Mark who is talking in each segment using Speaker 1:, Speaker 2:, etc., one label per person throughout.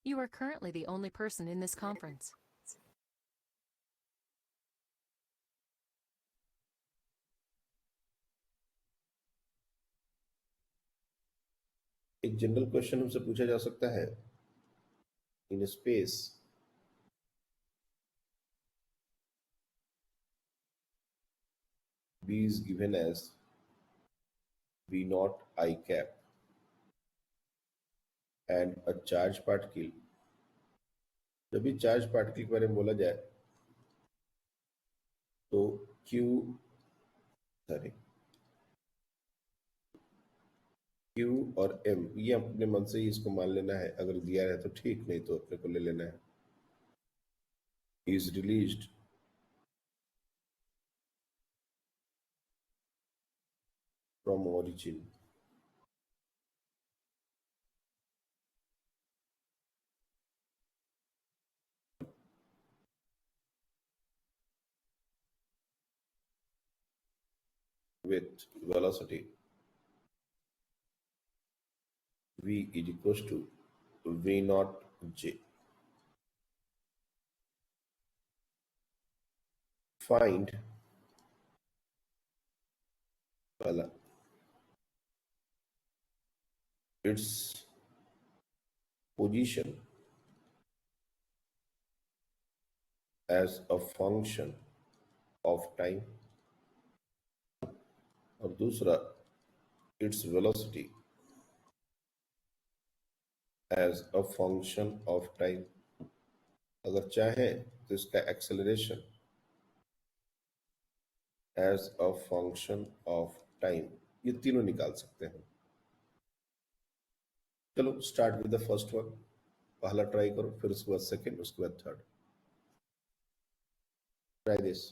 Speaker 1: You are currently the only person in this conference.
Speaker 2: एक general question हमसे पूछा जा सकता है in space B is given as V naught I cap and a charge particle. जब भी charge particle के बारे में बोला जाए तो क्यू और एम ये अपने मन से ही इसको मान लेना है, अगर दिया है तो ठीक, नहीं तो अपने को ले लेना है. Is released from origin with velocity v is equals to v naught j. Find its position as a function of time और दूसरा its velocity as a function of time. अगर चाहें तो इसका acceleration as a function of time, ये तीनों निकाल सकते हैं. चलो start with the first one. पहला ट्राई करो, फिर उसके बाद सेकंड, उसके बाद third. Try this.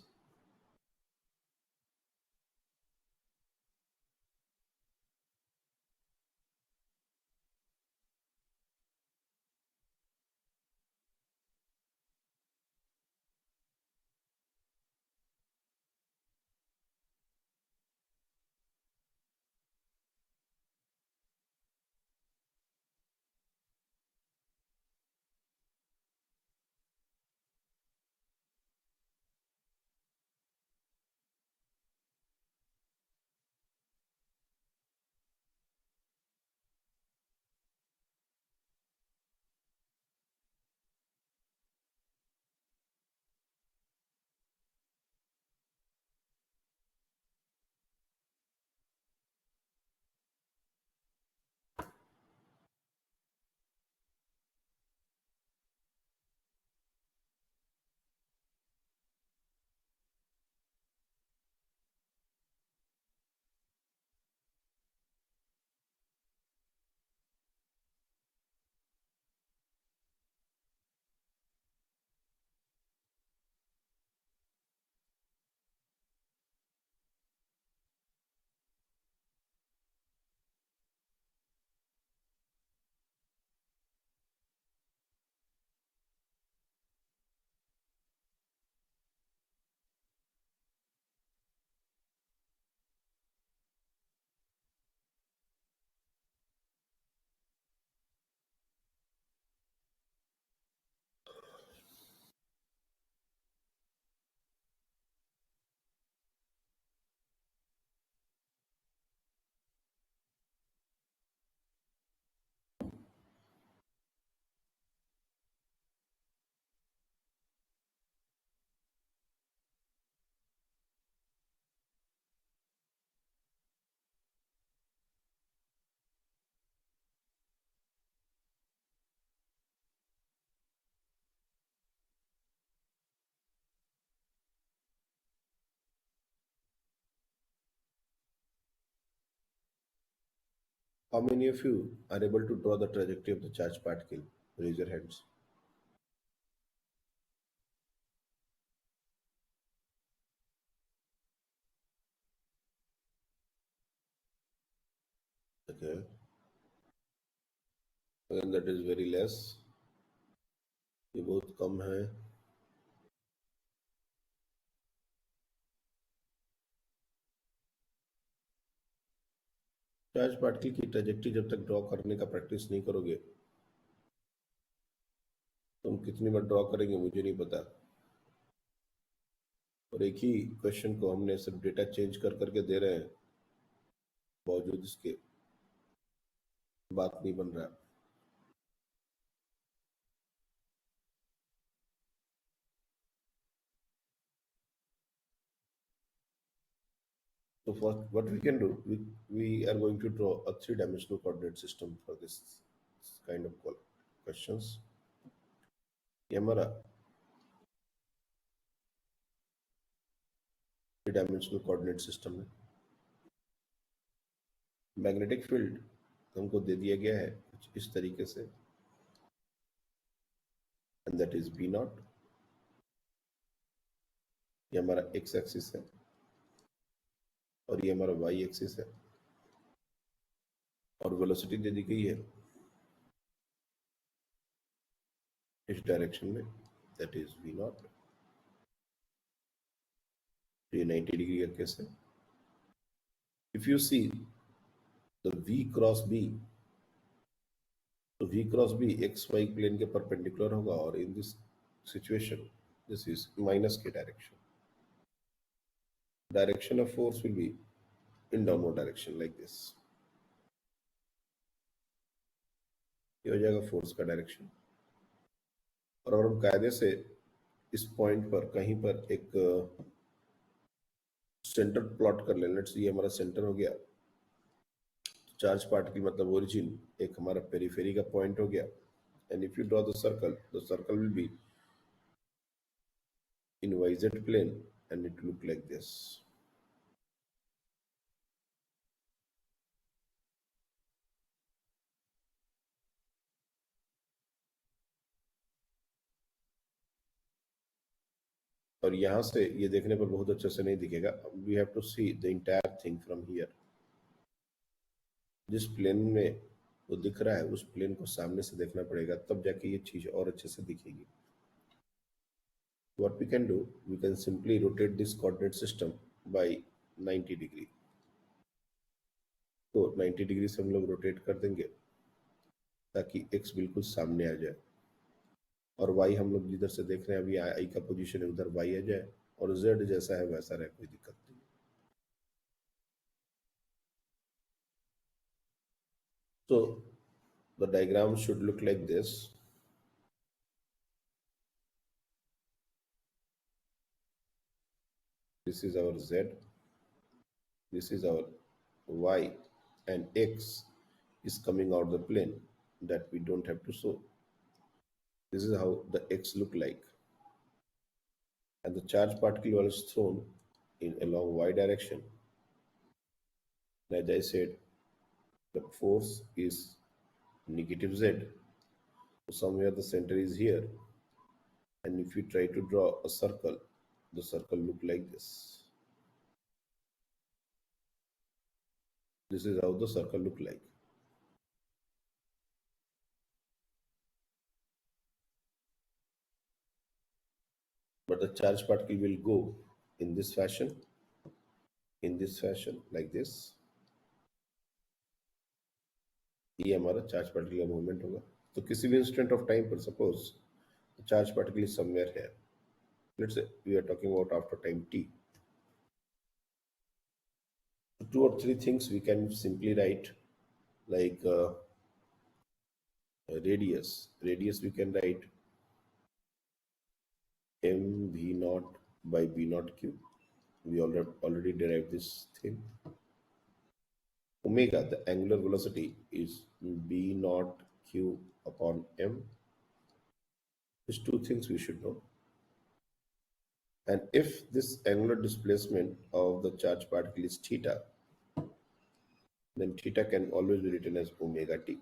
Speaker 2: How many of you are able to draw the trajectory of the charged particle? Raise your hands. Okay. Again, that is very less. ये बहुत कम है. चार्ज पार्टिकल की ट्रेजेक्टरी जब तक ड्रॉ करने का प्रैक्टिस नहीं करोगे तुम कितनी बार ड्रॉ करेंगे मुझे नहीं पता, और एक ही क्वेश्चन को हमने सिर्फ डेटा चेंज कर करके दे रहे हैं, बावजूद इसके बात नहीं बन रहा। So first, what we can do, we are going to draw a three-dimensional coordinate system for this kind of questions. ये हमारा थ्री डायमेंशनल कोऑर्डिनेट सिस्टम है। मैग्नेटिक फील्ड हमको दे दिया गया है कुछ इस तरीके से, and that is B naught. ये हमारा एक्स एक्सिस है और ये हमारा वाई एक्सिस है, और वेलोसिटी दे दी गई है इस डायरेक्शन में, दैट इज वी नॉट। ये 90 डिग्री का केस है। If you see the v cross b, तो v cross b X Y plane के परपेंडिकुलर होगा, और in this situation this is minus K direction. Direction of force will be in downward direction like this। ये हो जाएगा force का direction. और अगर हम कायदे से इस पॉइंट पर कहीं पर एक सेंटर प्लॉट कर लें, लेट्स ये हमारा सेंटर हो गया, चार्ज पार्टिकल मतलब ओरिजिन एक हमारा पेरिफेरी का पॉइंट हो गया, and if you draw the circle will be in YZ plane and it look like this. और यहां से ये देखने पर बहुत अच्छे से नहीं दिखेगा, we have to see the entire thing from here. जिस प्लेन में वो दिख रहा है उस प्लेन को सामने से देखना पड़ेगा, तब जाके ये चीज और अच्छे से दिखेगी। What we can do, we can simply rotate this coordinate system by 90 degree. तो 90 डिग्री से हम लोग रोटेट कर देंगे ताकि x बिल्कुल सामने आ जाए, और y हम लोग जिधर से देख रहे हैं अभी i का पोजीशन है उधर y आ जाए, और z जैसा है वैसा रहे, कोई दिक्कत नहीं। So the diagram should look like this। This is our z, this is our y, and x is coming out the plane that we don't have to show। This is how the x look like, and the charge particle was thrown in along y direction. And as I said, the force is negative z, so somewhere the center is here, and if you try to draw a circle, the circle look like this। This is how the circle look like। But the charge particle will go in this fashion, like this। ये हमारा charge particle का movement होगा। तो किसी भी instant of time पर suppose charge particle is somewhere here, let's say we are talking about after time t। Two or three things we can simply write, like radius we can write m v naught by b naught q, we already derived this thing। Omega, the angular velocity, is b naught q upon m। These two things we should know। And if this angular displacement of the charge particle is theta, then theta can always be written as omega t,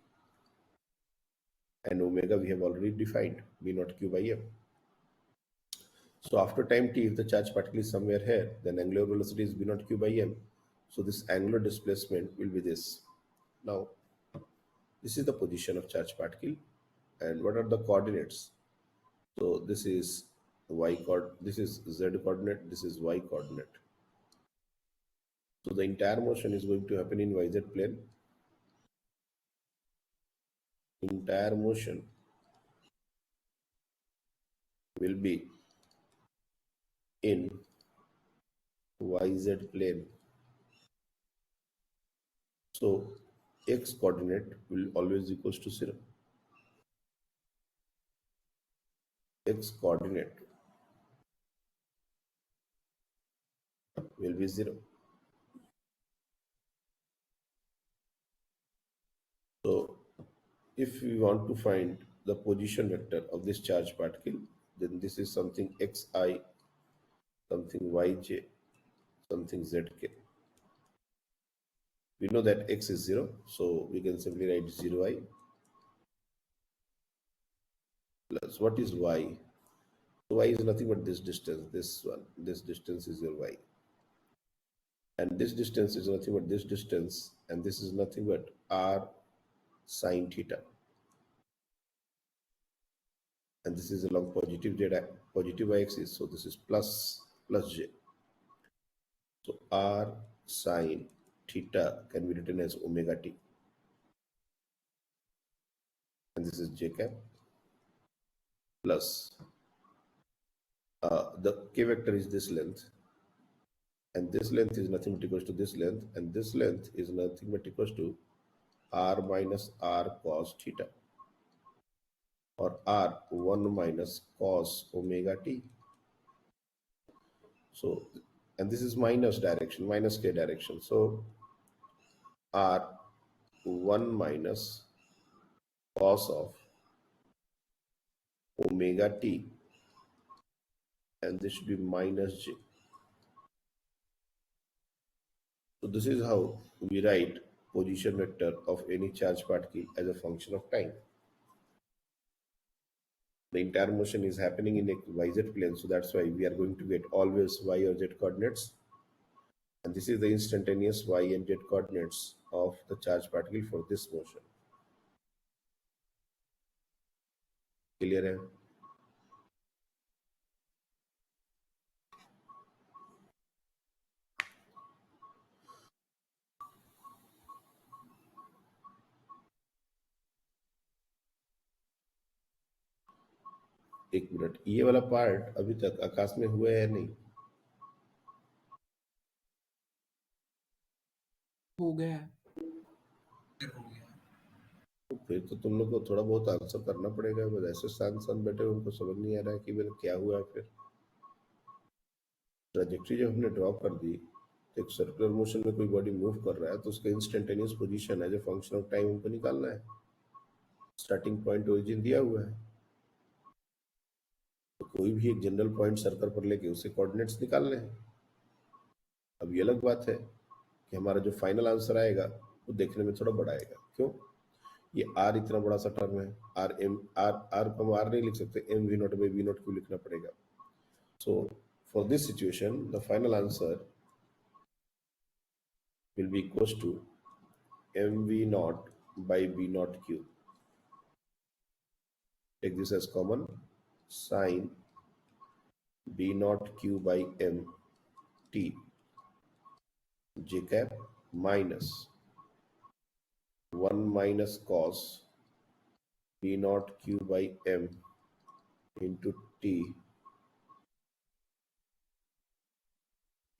Speaker 2: and omega we have already defined, b naught q by m। So after time t, if the charge particle is somewhere here, then angular velocity is b naught q by m, so this angular displacement will be this। Now this is the position of charge particle, and what are the coordinates? So this is this is z coordinate, this is y coordinate। So the entire motion is going to happen in yz plane। Entire motion will be in YZ plane. So x coordinate will always equals to 0. X coordinate will be 0. So if we want to find the position vector of this charged particle, then this is something xi, something yj, something zk. We know that x is 0, so we can simply write 0i plus what is y? So y is nothing but this distance, this one. This distance is your y. And this distance is nothing but this distance, and this is nothing but r sine theta. And this is along positive y-axis, so this is plus j. So r sine theta can be written as omega t, and this is j cap plus the k vector is this length, and this length is nothing but equals to this length, and this length is nothing but equals to r minus r cos theta, or r 1 minus cos omega t. So, and this is minus direction, minus k direction. So r 1 minus cos of omega t, and this should be minus j. So this is how we write position vector of any charged particle as a function of time. The entire motion is happening in a YZ plane, so that's why we are going to get always Y or Z coordinates. And this is the instantaneous Y and Z coordinates of the charged particle for this motion. Clear है? एक minute, ये वाला part अभी तक आकाश में हुआ है नहीं?
Speaker 3: हो गया है।
Speaker 2: तो फिर तो तुम लोग को थोड़ा बहुत आंसर करना पड़ेगा। बस ऐसे शांत बैठे उनको समझ नहीं आ रहा है कि मेरा क्या हुआ है। फिर ट्रैजेक्टरी जब हमने ड्रॉ कर दी, तो एक सर्कुलर मोशन में कोई बॉडी मूव कर रहा है तो उसका instantaneous position as a function of time हमको निकालना है। स्टार्टिंग पॉइंट ओरिजिन दिया हुआ है, तो कोई भी एक जनरल पॉइंट सर्कल पर लेके उसे कोऑर्डिनेट्स निकालने हैं। अब ये अलग बात है कि हमारा जो फाइनल आंसर आएगा वो देखने में थोड़ा बड़ा आएगा। क्यों? ये आर इतना बड़ा सा टर्म है, आर एम आर को हम आर नहीं लिख सकते, M V naught by V naught क्यों लिखना पड़ेगा? So for this situation the final answer will be equals to mv naught by v naught q. Take this as common, sine b naught q by m t j cap minus 1 minus cos b naught q by m into t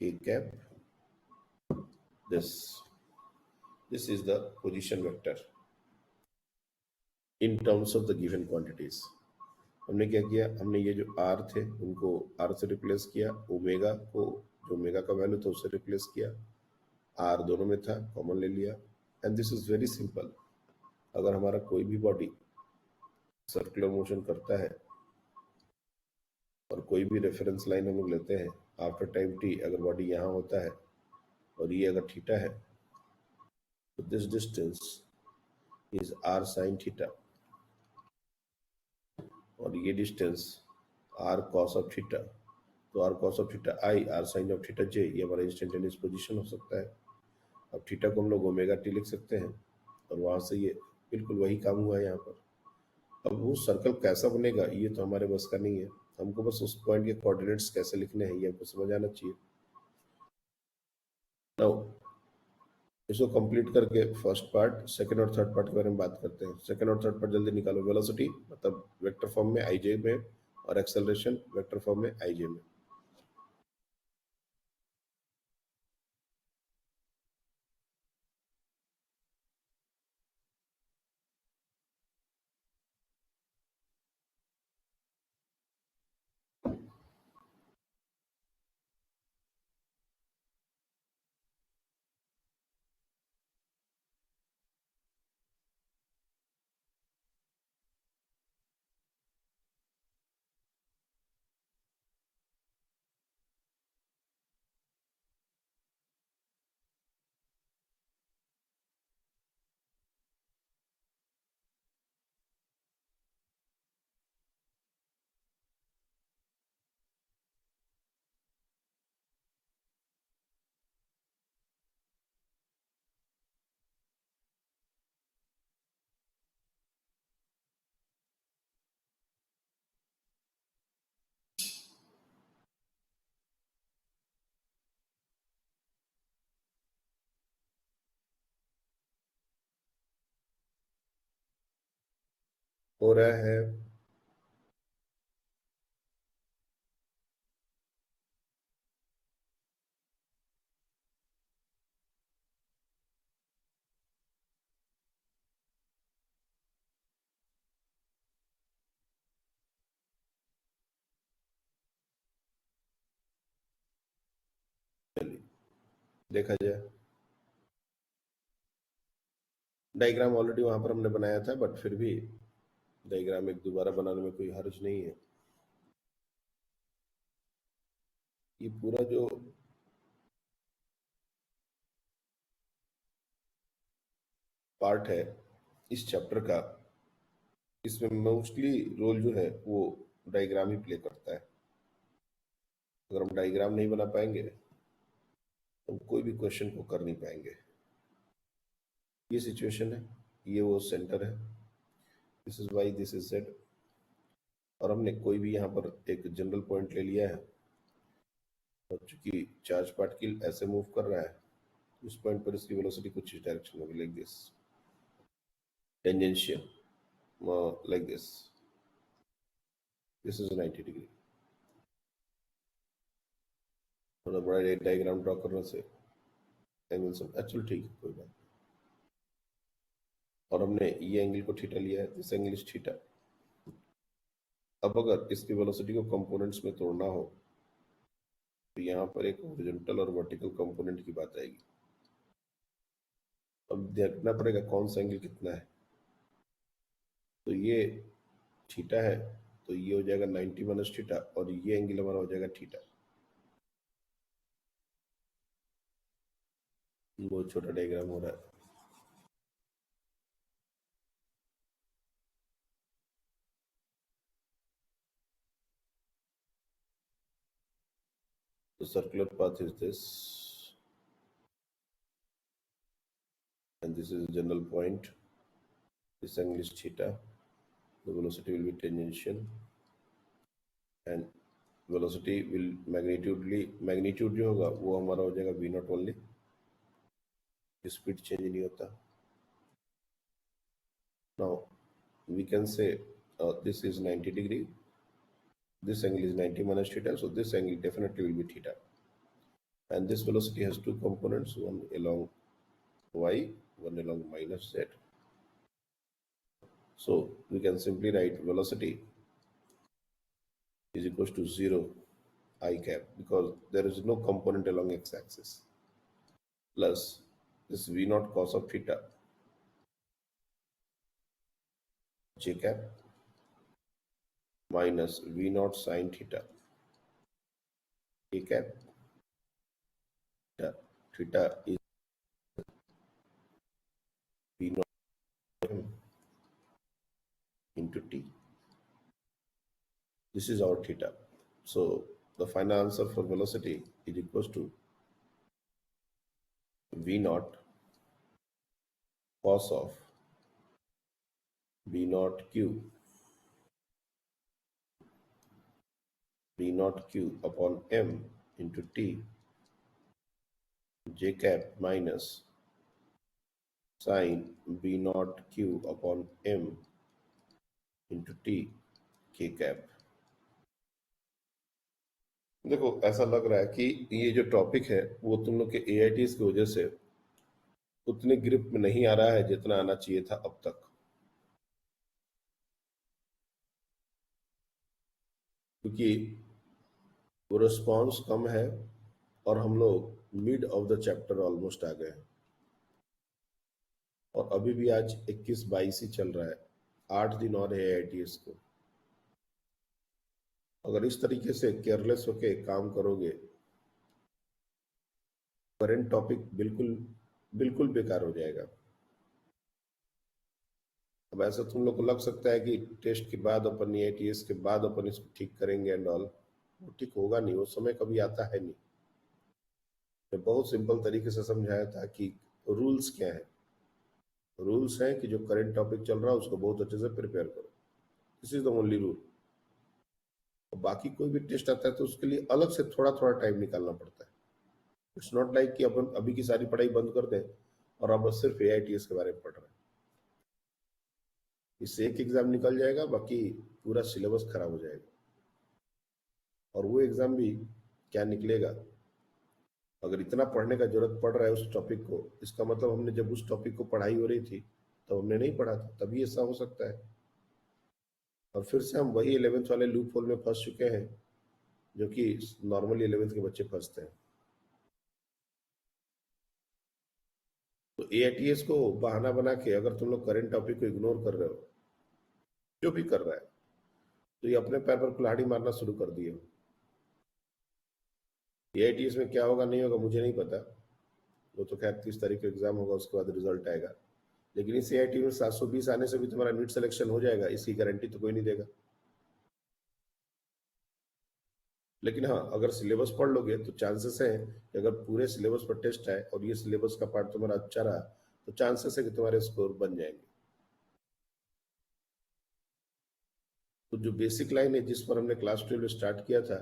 Speaker 2: a cap. This is the position vector in terms of the given quantities. हमने क्या किया? हमने ये जो r थे उनको r से replace किया, ओमेगा को जो ओमेगा का वैल्यू था उससे रिप्लेस किया, r दोनों में था, कॉमन ले लिया, and this is very simple. अगर हमारा कोई भी बॉडी सर्कुलर मोशन करता है और कोई भी रेफरेंस लाइन हम लोग लेते हैं आफ्टर टाइम t, अगर बॉडी यहाँ होता है और ये अगर थीटा है, तो this distance is r sin theta, और ये distance r cos of theta, तो r cos of theta i, r sin of theta j, ये हमारा इंस्टेंटेनियस पोजीशन हो सकता है। अब थीटा को हम लोग ओमेगा t लिख सकते हैं, और वहां से ये बिल्कुल वही काम हुआ है यहाँ पर। अब वो सर्कल कैसा बनेगा ये तो हमारे बस का नहीं है, हमको बस उस पॉइंट के कोऑर्डिनेट्स कैसे लिखने हैं ये हमको समझ आना चाहिए। नाउ इसको कंप्लीट करके फर्स्ट पार्ट, सेकंड और थर्ड पार्ट के बारे में बात करते हैं। सेकंड और थर्ड पार्ट जल्दी निकालो। वेलोसिटी मतलब वेक्टर फॉर्म में आई जे में और एक्सेलरेशन वेक्टर फॉर्म में ij में। हो रहा है देखा जाए। डायग्राम ऑलरेडी वहां पर हमने बनाया था, बट फिर भी डायग्राम एक दोबारा बनाने में कोई हर्ज नहीं है। ये पूरा जो पार्ट है इस चैप्टर का, इसमें मोस्टली रोल जो है वो डायग्राम ही प्ले करता है। अगर हम डायग्राम नहीं बना पाएंगे तो हम कोई भी क्वेश्चन को कर नहीं पाएंगे। ये सिचुएशन है, ये वो सेंटर है, this is Y, this is Z. और हमने कोई भी यहाँ पर एक जनरल पॉइंट ले लिया है, और चूंकि चार्ज पार्टिकल ऐसे मूव कर रहा है, उस पॉइंट पर इसकी वेलोसिटी कुछ इस डायरेक्शन में like this, tangential, like this is 90 degree. थोड़ा बड़ा डायग्राम ड्रॉ करने से एंगल सब एक्चुअली ठीक है, कोई बात नहीं। और हमने ये एंगल को थीटा लिया है, दिस एंगल इज थीटा। अब अगर इसकी वेलोसिटी को कंपोनेंट्स में तोड़ना हो तो यहाँ पर एक हॉरिजॉन्टल और वर्टिकल कंपोनेंट की बात आएगी। अब देखना पड़ेगा कौन सा एंगल कितना है। तो ये थीटा है, तो ये हो जाएगा 90 माइनस थीटा, और ये एंगल हमारा हो जाएगा थीटा। बहुत छोटा डायग्राम हो रहा है। The circular path is this, and this is the general point. This angle is theta. The velocity will be tangential, and velocity will magnitude जो होगा वो हमारा हो जाएगा v not only. Speed change नहीं होता। Now we can say this is 90 degree. This angle is 90 minus theta, so this angle definitely will be theta. And this velocity has two components, one along y, one along minus z. So we can simply write velocity is equals to 0 I cap, because there is no component along x-axis, plus this v naught cos of theta j cap minus v naught sin theta k cap. Theta is v naught m into t. This is our theta. So the final answer for velocity is equals to v naught cos of v naught q upon m into t j cap minus sin b naught q upon m into t k cap. देखो, ऐसा लग रहा है कि ये जो topic है वो तुम लोग के एआईटीज की वजह से उतने ग्रिप में नहीं आ रहा है जितना आना चाहिए था अब तक। क्योंकि वो रिस्पॉन्स कम है और हम लोग mid of the chapter almost आ गए हैं। और अभी भी आज 21-22 ही चल रहा है, 8 दिन और है एआईटीएस को। अगर इस तरीके से केयरलेस होके काम करोगे, करंट टॉपिक बिल्कुल बिल्कुल बेकार हो जाएगा। अब ऐसा तुम लोग को लग सकता है कि टेस्ट के बाद अपन एआईटीएस के बाद अपन इसको ठीक करेंगे एंड ऑल। वो ठीक होगा नहीं, वो समय कभी आता है नहीं। मैं बहुत सिंपल तरीके से समझाया था कि रूल्स क्या है। रूल्स है कि जो करंट टॉपिक चल रहा है उसको बहुत अच्छे से प्रिपेयर करो। This is the only rule. और बाकी कोई भी टेस्ट आता है तो उसके लिए अलग से थोड़ा थोड़ा टाइम निकालना पड़ता है। इट्स नॉट लाइक कि अपन अभी की सारी पढ़ाई बंद कर दें और अब सिर्फ एआईटीएस के बारे में पढ़ रहे हैं। इससे एक एग्जाम निकल जाएगा, बाकी पूरा सिलेबस खराब हो जाएगा। और वो एग्जाम भी क्या निकलेगा। अगर इतना पढ़ने का जरूरत पड़ रहा है उस टॉपिक को, इसका मतलब हमने जब उस टॉपिक को पढ़ाई हो रही थी तब हमने नहीं पढ़ा था, तभी ऐसा हो सकता है। और फिर से हम वही 11th वाले लूप होल में फंस चुके हैं जो कि नॉर्मली 11th के बच्चे फंसते हैं। तो एआईटीएस को बहाना बना के अगर तुम लोग करंट टॉपिक को इग्नोर कर रहे हो, जो भी कर रहा है, तो ये अपने पैर पर कुल्हाड़ी मारना शुरू कर दिए हो। एआईटीएस में क्या होगा नहीं होगा मुझे नहीं पता। वो तो खैर 30 तारीख को एग्जाम होगा, उसके बाद रिजल्ट आएगा। लेकिन इस एआईटी में 720 आने से भी तुम्हारा नीट सिलेक्शन हो जाएगा, इसकी गारंटी तो कोई नहीं देगा। लेकिन हाँ, अगर सिलेबस पढ़ लोगे तो चांसेस है कि अगर पूरे सिलेबस पर टेस्ट आए और ये सिलेबस का पार्ट तुम्हारा अच्छा रहा तो चांसेस है कि तुम्हारे स्कोर बन जाएंगे। तो जो बेसिक लाइन है जिस पर हमने क्लास 12 स्टार्ट किया था,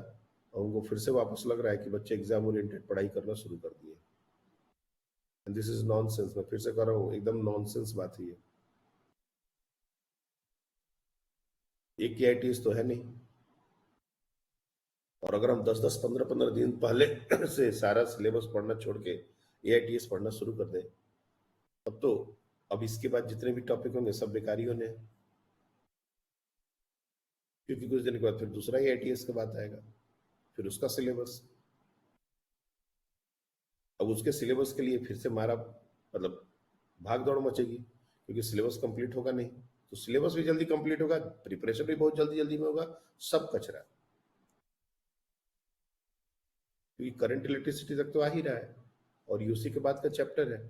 Speaker 2: और उनको फिर से वापस लग रहा है कि बच्चे एग्जाम ओरिएंटेड पढ़ाई करना शुरू कर दिए। And this is nonsense. मैं फिर से कर रहा हूँ, एकदम नॉनसेंस बात ही है। एक एआईटीएस तो है नहीं। और अगर हम 10-10 15-15 दिन पहले से सारा सिलेबस पढ़ना छोड़ के एआईटीएस पढ़ना शुरू कर दें, तब तो अब इसके बाद जितने भी टॉपिक होंगे सब बेकारी होने हैं। क्योंकि कुछ दिन के बाद फिर दूसरा एआईटीएस का बात आएगा, फिर उसका सिलेबस। अब उसके सिलेबस के लिए फिर से हमारा मतलब भाग दौड़ मचेगी, क्योंकि सिलेबस कंप्लीट होगा नहीं। तो सिलेबस भी जल्दी कंप्लीट होगा, प्रिपरेशन भी बहुत जल्दी जल्दी में होगा, सब कचरा। क्योंकि करंट इलेक्ट्रिसिटी तक तो आ ही रहा है और यूसी के बाद का चैप्टर है।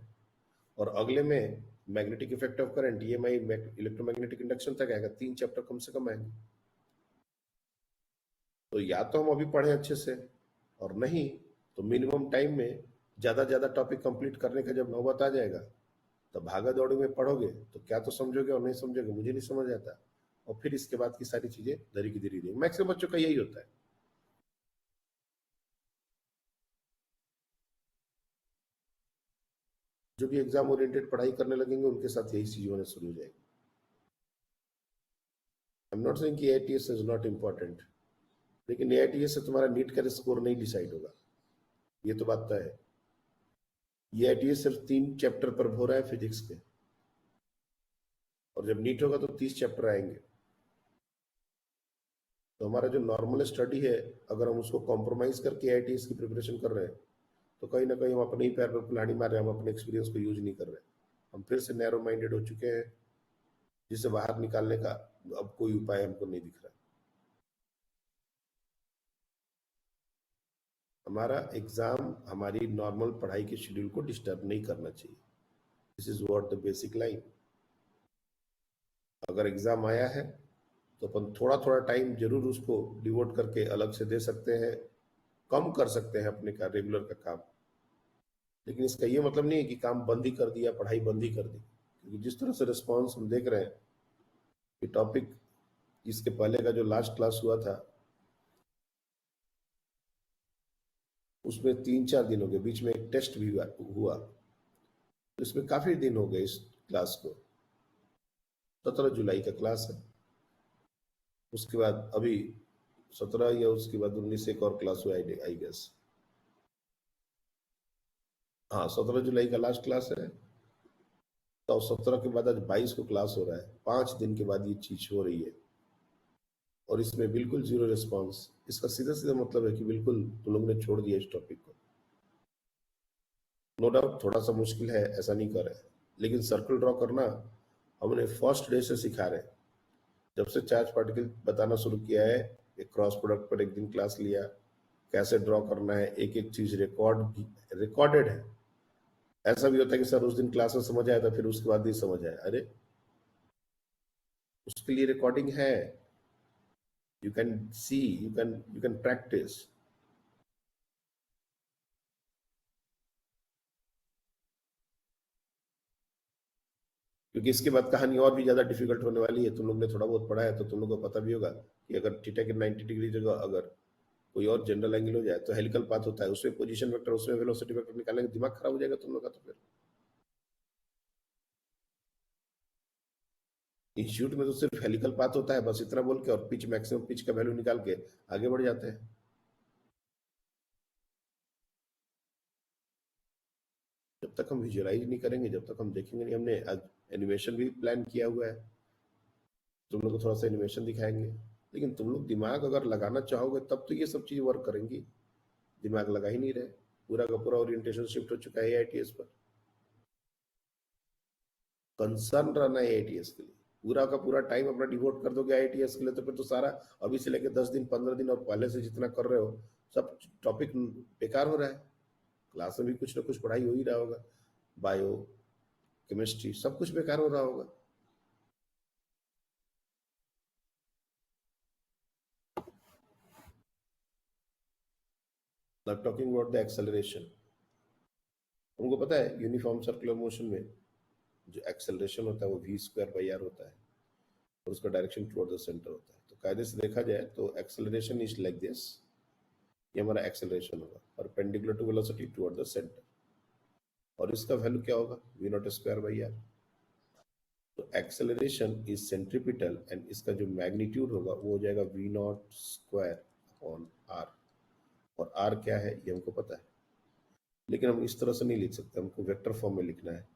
Speaker 2: और अगले में magnetic effect of current, EMI, electromagnetic induction तक आएगा। 3 चैप्टर कम से कम आएंगे। तो या तो हम अभी पढ़ें अच्छे से, और नहीं तो मिनिमम टाइम में ज्यादा ज्यादा टॉपिक कंप्लीट करने का जब नौबत आ जाएगा, तो भागा दौड़ी में पढ़ोगे तो क्या तो समझोगे और नहीं समझोगे मुझे नहीं समझ आता। और फिर इसके बाद की सारी चीजें धरी की धीरे धीरे, मैक्सिमम बच्चों का यही होता है। जो भी एग्जाम ओरिएंटेड पढ़ाई करने लगेंगे उनके साथ यही चीज होना शुरू हो जाएगी। आई एम नॉट सेइंग कि एआईटीएस इज नॉट इम्पोर्टेंट, लेकिन एआईटीएस से तुम्हारा नीट का स्कोर नहीं डिसाइड होगा, ये तो बात तय है। एआईटीएस सिर्फ 3 चैप्टर पर हो रहा है फिजिक्स के, और जब नीट होगा तो 30 चैप्टर आएंगे। तो हमारा जो नॉर्मल स्टडी है, अगर हम उसको कॉम्प्रोमाइज करके आईटीएस की प्रिपरेशन कर रहे हैं, तो कहीं ना कहीं हम अपने ही पैर पर कुल्हाड़ी मार रहे हैं। हम अपने एक्सपीरियंस को यूज नहीं कर रहे हैं। हम फिर से नैरो माइंडेड हो चुके हैं, जिसे बाहर निकालने का अब कोई उपाय हमको नहीं दिख रहा। हमारा एग्जाम हमारी नॉर्मल पढ़ाई के शेड्यूल को डिस्टर्ब नहीं करना चाहिए। This is what the basic line. अगर एग्जाम आया है तो अपन थोड़ा थोड़ा टाइम जरूर उसको डिवोट करके अलग से दे सकते हैं, कम कर सकते हैं अपने का रेगुलर का काम। लेकिन इसका ये मतलब नहीं है कि काम बंद ही कर दिया, पढ़ाई बंद ही कर दी। क्योंकि जिस तरह से रिस्पॉन्स हम देख रहे हैं कि टॉपिक, इसके पहले का जो लास्ट क्लास हुआ था उसमें 3-4 दिन हो गए, बीच में एक टेस्ट भी हुआ। तो इसमें काफी दिन हो गए इस क्लास को। 17 जुलाई का क्लास है। उसके बाद अभी 17 या उसके बाद 19 एक और क्लास हुआ आई गेस। हाँ, 17 जुलाई का लास्ट क्लास है। तो 17 के बाद आज 22 को क्लास हो रहा है, 5 दिन के बाद ये चीज हो रही है और इसमें बिल्कुल जीरो रिस्पॉन्स। इसका सीधा सीधा मतलब है कि बिल्कुल तुम लोग ने छोड़ दिया इस टॉपिक को। नो डाउट थोड़ा सा मुश्किल है, ऐसा नहीं कर रहे, लेकिन सर्कल ड्रॉ करना हमने फर्स्ट डे से सिखा रहे हैं। जब से चार्ज पार्टिकल बताना शुरू किया है, एक क्रॉस प्रोडक्ट पर एक दिन क्लास लिया, कैसे ड्रॉ करना है, एक एक चीज रिकॉर्डेड है। ऐसा भी होता है कि सर उस दिन क्लास में समझ आया था, फिर उसके बाद नहीं समझ आया, अरे उसके लिए रिकॉर्डिंग है। You can see, you can practice. क्योंकि इसके बाद कहानी और भी ज्यादा डिफिकल्ट होने वाली है। तुम लोग ने थोड़ा बहुत पढ़ा है तो तुम लोग को पता भी होगा कि अगर थीटा के 90 डिग्री जगह अगर कोई और जनरल एंगल हो जाए तो हेलिकल पाथ होता है, उसमें पोजीशन वेक्टर, उसमें वेलोसिटी वेक्टर निकालने का दिमाग खराब हो जाएगा तुम लोग का। तो फिर इंस्टीट्यूट में तो सिर्फ हेलिकल पाथ होता है, बस इतना बोल के और पिच, मैक्सिमम पिच का वैल्यू निकाल के आगे बढ़ जाते हैं। जब तक हम विजुअलाइज नहीं करेंगे, जब तक हम देखेंगे नहीं, हमने आज एनिमेशन भी प्लान किया हुआ है, तुम लोग को थोड़ा सा एनिमेशन दिखाएंगे। लेकिन तुम लोग दिमाग अगर लगाना चाहोगे तब तो ये सब चीज वर्क करेंगी। दिमाग लगा ही नहीं रहे, पूरा का पूरा ओरिएंटेशन शिफ्ट हो चुका है एआईटीएस पर। कंसर्न रहना है एआईटीएस के लिए, पूरा का पूरा टाइम अपना डिवोट कर दोगे आईआईटीएस के लिए, तो फिर तो सारा अभी से लेके 10 दिन 15 दिन और पहले से जितना कर रहे हो सब टॉपिक बेकार हो रहा है। क्लास में भी कुछ ना कुछ पढ़ाई हो ही रहा होगा, बायो, केमिस्ट्री, सब कुछ बेकार हो रहा होगा। Now talking about the acceleration, तुमको पता है यूनिफॉर्म सर्कुलर मोशन में जो एक्सेलरेशन होता है वो वी स्क्वायर बाई आर होता है और उसका डायरेक्शन टुवर्ड द सेंटर होता है। तो कायदे से देखा जाए तो एक्सेलरेशन इज लाइक दिस, ये हमारा एक्सेलरेशन होगा perpendicular to velocity toward the center, और इसका वैल्यू क्या होगा, V naught square by R. तो एक्सेलरेशन इज सेंट्रीपिटल एंड इसका जो मैग्नीट्यूड होगा वो हो जाएगा V naught square upon R. और आर क्या है ये हमको पता है, लेकिन हम इस तरह से नहीं लिख सकते, हमको वेक्टर फॉर्म में लिखना है।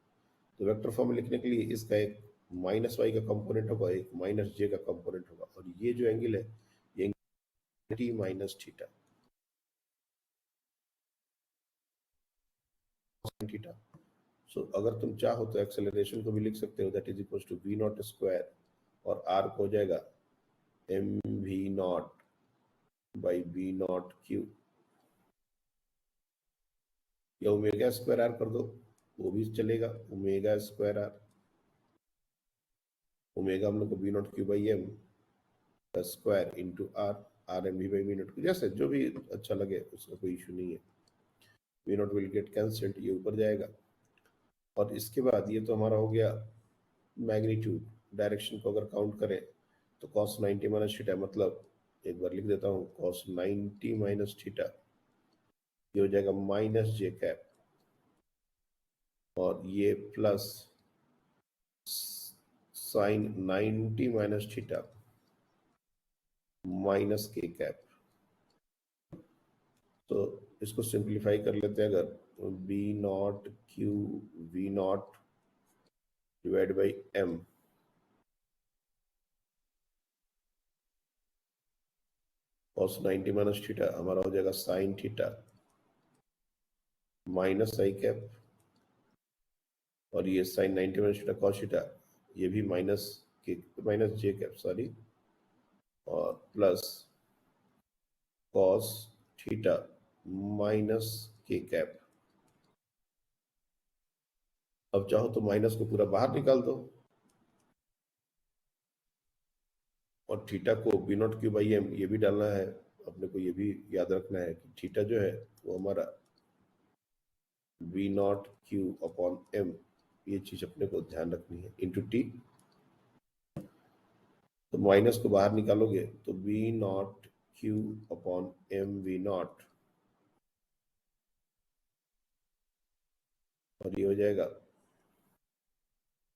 Speaker 2: तो वेक्टर फॉर्म में लिखने के लिए इसका एक माइनस वाई का कंपोनेंट होगा, एक माइनस जे का कंपोनेंट होगा, और ये जो एंगल है ये टी माइनस थीटा थीटा। सो अगर तुम चाहो तो एक्सेलरेशन को भी लिख सकते हो, that is equal to V naught square और आर को हो जाएगा M V naught by B naught Q, या ओमेगा स्क्वायर आर कर दो वो भी चलेगा, ओमेगा स्क्वायर आर। ओमेगा हम लोग को B naught Q by M square into R, R M V by B naught Q, जैसे जो भी अच्छा लगे उसका कोई इशू नहीं है। V naught will get cancelled, ये ऊपर जाएगा। और इसके बाद ये तो हमारा हो गया मैग्नीट्यूड। डायरेक्शन को अगर काउंट करें तो cos 90 माइनस थीटा, मतलब एक बार लिख देता हूँ cos 90 माइनस थीटा, ये हो जाएगा माइनस जे कैप, और ये plus sine 90 minus theta minus K cap. तो इसको सिंप्लीफाई कर लेते हैं, अगर B naught Q V naught divide by M, cos 90 minus theta हमारा हो जाएगा sine theta minus I cap, और ये sine 90 minus theta cos theta, ये भी minus K minus J cap sorry, और plus cos theta minus K cap. अब चाहो तो माइनस को पूरा बाहर निकाल दो, और थीटा को B naught Q by M ये भी डालना है अपने को। ये भी याद रखना है कि थीटा जो है वो हमारा B naught Q upon M, ये चीज अपने को ध्यान रखनी है, इंटू टी। तो माइनस को बाहर निकालोगे तो B naught Q upon M V naught, और ये हो जाएगा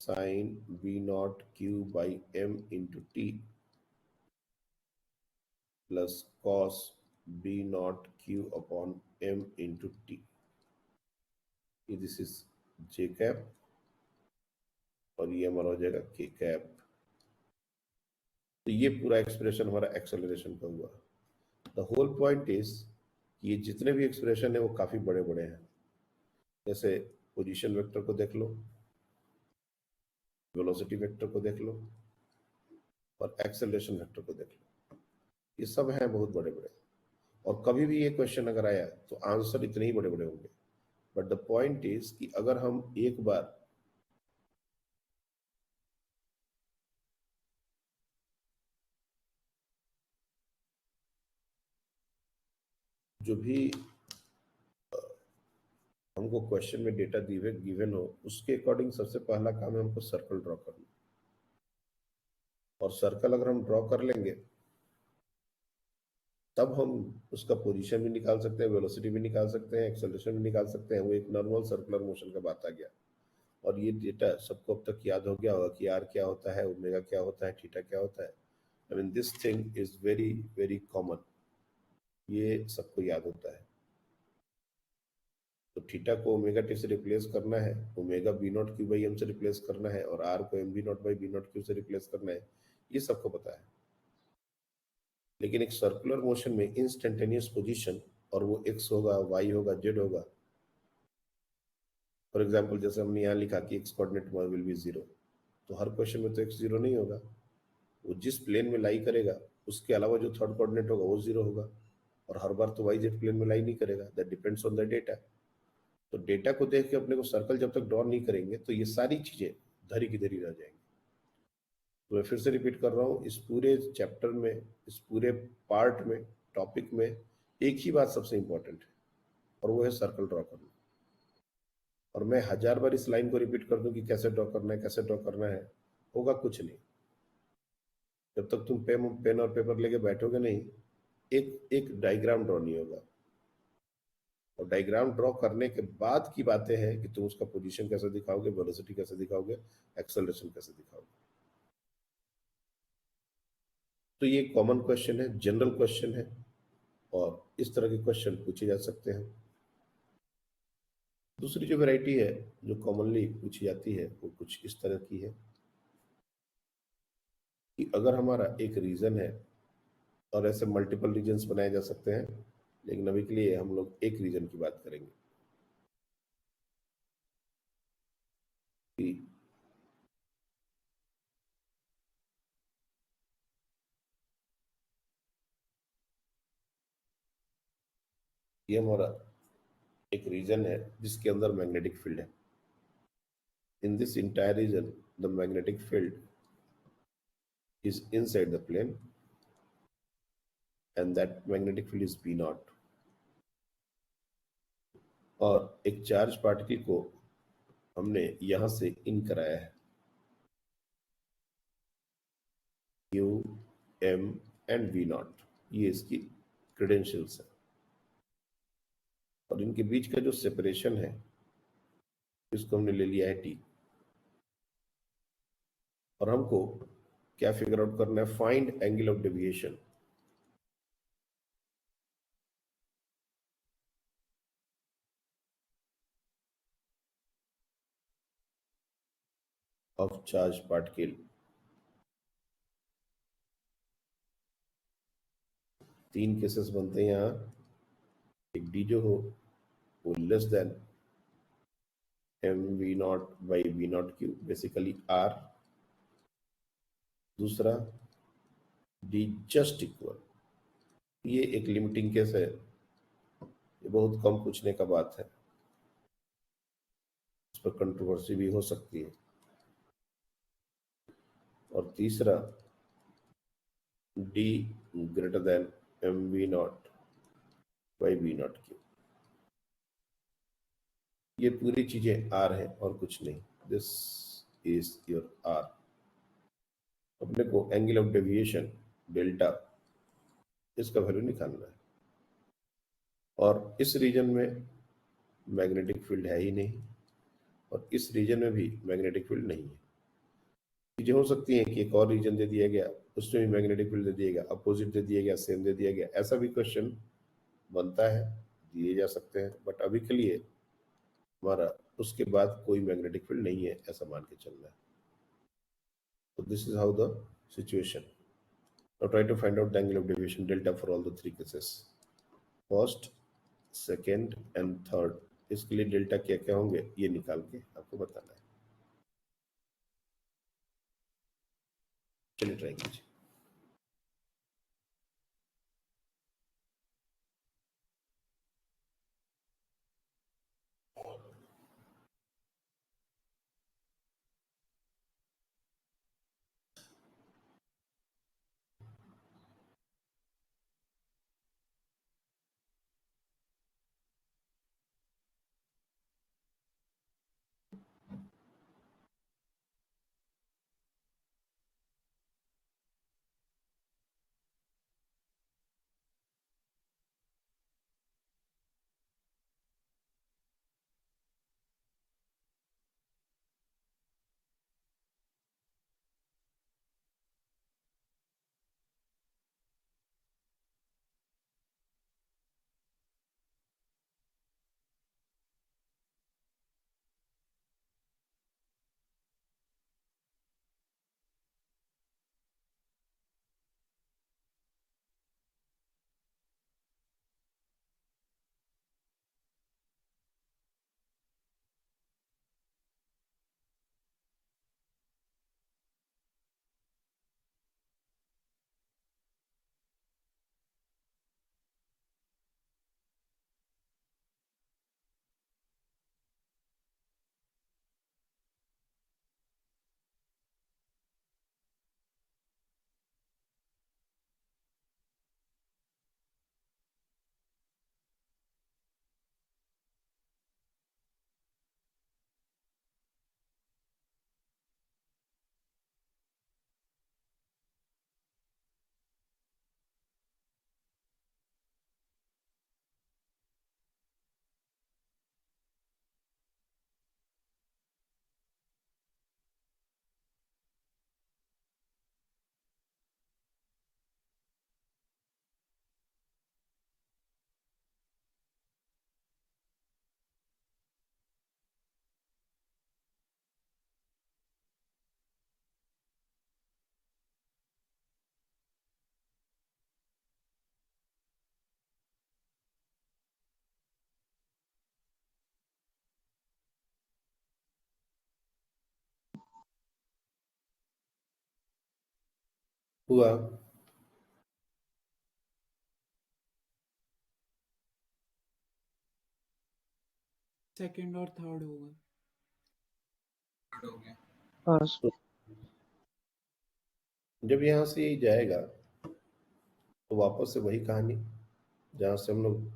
Speaker 2: sine B naught Q by M into T. Plus cos B naught Q upon M into T, this is J cap और ये हमारा हो जाएगा के कैप। तो ये पूरा एक्सप्रेशन हमारा एक्सेलरेशन का हुआ। द होल पॉइंट इज ये जितने भी एक्सप्रेशन है वो काफी बड़े बड़े हैं। जैसे पोजीशन वेक्टर को देख लो, वेलोसिटी वेक्टर को देख लो और एक्सेलरेशन वेक्टर को देख लो, ये सब हैं बहुत बड़े बड़े। और कभी भी ये क्वेश्चन अगर आया तो आंसर इतने ही बड़े बड़े होंगे। बट द पॉइंट इज कि अगर हम एक बार जो भी हमको क्वेश्चन में डेटा गिवन हो उसके अकॉर्डिंग सबसे पहला काम है हमको सर्कल ड्रॉ करना। और सर्कल अगर हम ड्रॉ कर लेंगे तब हम उसका पोजीशन भी निकाल सकते हैं, वेलोसिटी भी निकाल सकते हैं, एक्सेलरेशन भी निकाल सकते हैं। वो एक नॉर्मल सर्कुलर मोशन का बात आ गया। और ये डेटा सबको अब तक याद हो गया होगा कि आर क्या होता है, ओमेगा क्या होता है, थीटा क्या होता है। I mean this thing is very very common, ये सबको याद होता है। तो थीटा को ओमेगा टी से रिप्लेस करना है, omega B naught Q by M से रिप्लेस करना है और आर को M B naught by B naught Q से रिप्लेस करना है, ये सबको पता है। लेकिन एक सर्कुलर मोशन में इंस्टेंटेनियस पोजीशन, और वो एक्स होगा, वाई होगा, जेड होगा। फॉर एग्जाम्पल जैसे हमने यहाँ लिखा कि x coordinate will be zero, तो हर क्वेश्चन में तो एक्स जीरो नहीं होगा। वो जिस प्लेन में लाई करेगा उसके अलावा जो थर्ड कोऑर्डिनेट होगा वो जीरो होगा। और हर बार तो वाई जेड प्लेन में लाई नहीं करेगा, that depends on the data. तो डेटा को देख के अपने को सर्कल जब तक ड्रॉ नहीं करेंगे तो ये सारी चीजें धरी की धरी रह जाएंगी। तो मैं फिर से रिपीट कर रहा हूँ, इस पूरे चैप्टर में, इस पूरे पार्ट में, टॉपिक में एक ही बात सबसे इंपॉर्टेंट है और वो है सर्कल ड्रॉ करना। और मैं 1000 बार इस लाइन को रिपीट कर दूं कि कैसे ड्रॉ करना है, कैसे ड्रॉ करना है, होगा कुछ नहीं। जब तक तुम पेन और पेपर लेके बैठोगे नहीं, एक एक डायग्राम ड्रॉ नहीं होगा। और डायग्राम ड्रॉ करने के बाद की बातें हैं कि तुम उसका पोजीशन कैसे दिखाओगे, वेलोसिटी कैसे दिखाओगे, एक्सेलरेशन कैसे दिखाओगे। तो ये कॉमन क्वेश्चन है, जनरल क्वेश्चन है और इस तरह के क्वेश्चन पूछे जा सकते हैं। दूसरी जो वैरायटी है जो कॉमनली पूछी जाती है वो कुछ इस तरह की है कि अगर हमारा एक रीजन है, और ऐसे मल्टीपल रीजन्स बनाए जा सकते हैं, लेकिन अभी के लिए हम लोग एक रीजन की बात करेंगे कि ये हमारा एक रीजन है जिसके अंदर मैग्नेटिक फील्ड है। In this entire region the magnetic field is inside the plane and that magnetic field is P naught। और एक चार्ज पार्टिकल को हमने यहां से इन कराया है, Q, M and V not, ये इसकी क्रेडेंशियल्स है। और इनके बीच का जो सेपरेशन है इसको हमने ले लिया है T। और हमको क्या फिगर आउट करना है, find angle of deviation of charge particle. तीन केसेस बनते हैं यहाँ। एक डी जो हो वो less than M V naught by V naught Q, basically R. दूसरा डी जस्ट इक्वल, ये एक लिमिटिंग केस है, ये बहुत कम पूछने का बात है, इस पर कंट्रोवर्सी भी हो सकती है। और तीसरा D greater than M V naught by V naught Q. ये पूरी चीजें आर है और कुछ नहीं, दिस इज योर आर। अपने को एंगल ऑफ डेविएशन डेल्टा, इसका वैल्यू निकालना है। और इस रीजन में मैग्नेटिक फील्ड है ही नहीं और इस रीजन में भी मैग्नेटिक फील्ड नहीं है। चीजें हो सकती हैं कि एक और रीजन दे दिया गया उसमें भी मैग्नेटिक फील्ड दे दिया गया, अपोजिट दे दिया गया, सेम दे दिया गया, ऐसा भी क्वेश्चन बनता है, दिए जा सकते हैं, बट अभी के लिए हमारा उसके बाद कोई मैग्नेटिक फील्ड नहीं है ऐसा मान के चलना है. So this is how the situation. Now try to find out the angle of deviation delta for all the three cases. First, second and third. इसके लिए डेल्टा क्या क्या होंगे ये निकाल के आपको बताना है. चलिए ट्राई कीजिए. हुआ.
Speaker 3: सेकंड और थर्ड होगा.
Speaker 4: हाँ
Speaker 2: तो जब यहाँ से ये जाएगा तो वापस से वही कहानी जहाँ से हम लोग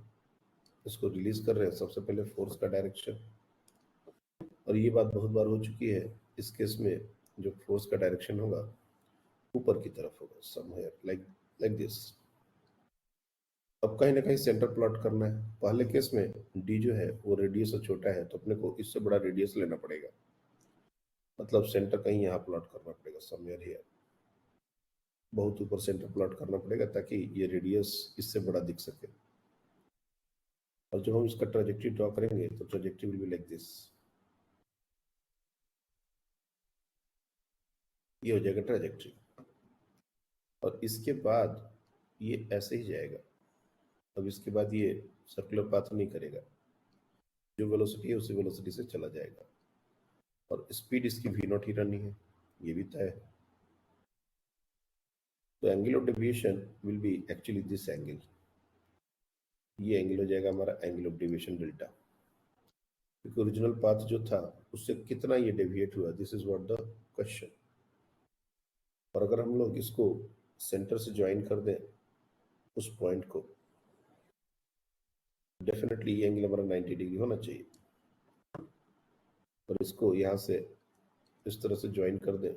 Speaker 2: इसको रिलीज कर रहे हैं. सबसे पहले फोर्स का डायरेक्शन, और ये बात बहुत बार हो चुकी है. इस केस में जो फोर्स का डायरेक्शन होगा ऊपर की तरफ होगा, समवेयर लाइक लाइक दिस. अब कहीं ना कहीं सेंटर प्लॉट करना है. पहले केस में डी जो है वो रेडियस से छोटा है, तो अपने को इससे बड़ा रेडियस लेना पड़ेगा. मतलब सेंटर कहीं यहाँ प्लॉट करना पड़ेगा, समवेयर हियर. बहुत ऊपर सेंटर प्लॉट करना पड़ेगा ताकि ये रेडियस इससे बड़ा दिख सके. और जब हम इसका ट्रेजेक्टरी ड्रॉ करेंगे तो trajectory will be like this. ये हो जाएगा ट्रेजेक्टरी. और इसके बाद ये ऐसे ही जाएगा. अब इसके बाद ये सर्कुलर पाथ नहीं करेगा, जो वेलोसिटी है उसी वेलोसिटी से चला जाएगा. और स्पीड इसकी v नॉट ही रहनी है, ये भी तय है. तो angle of deviation will be actually this angle. ये एंगल हो जाएगा हमारा एंगल ऑफ डेविएशन डेल्टा, क्योंकि ओरिजिनल पाथ जो था उससे कितना ये डेविएट हुआ, this is what the question. और अगर हम लोग इसको सेंटर से ज्वाइन कर दें उस पॉइंट को, डेफिनेटली ये एंगल हमारा 90 डिग्री होना चाहिए. और इसको यहाँ से इस तरह से ज्वाइन कर दें,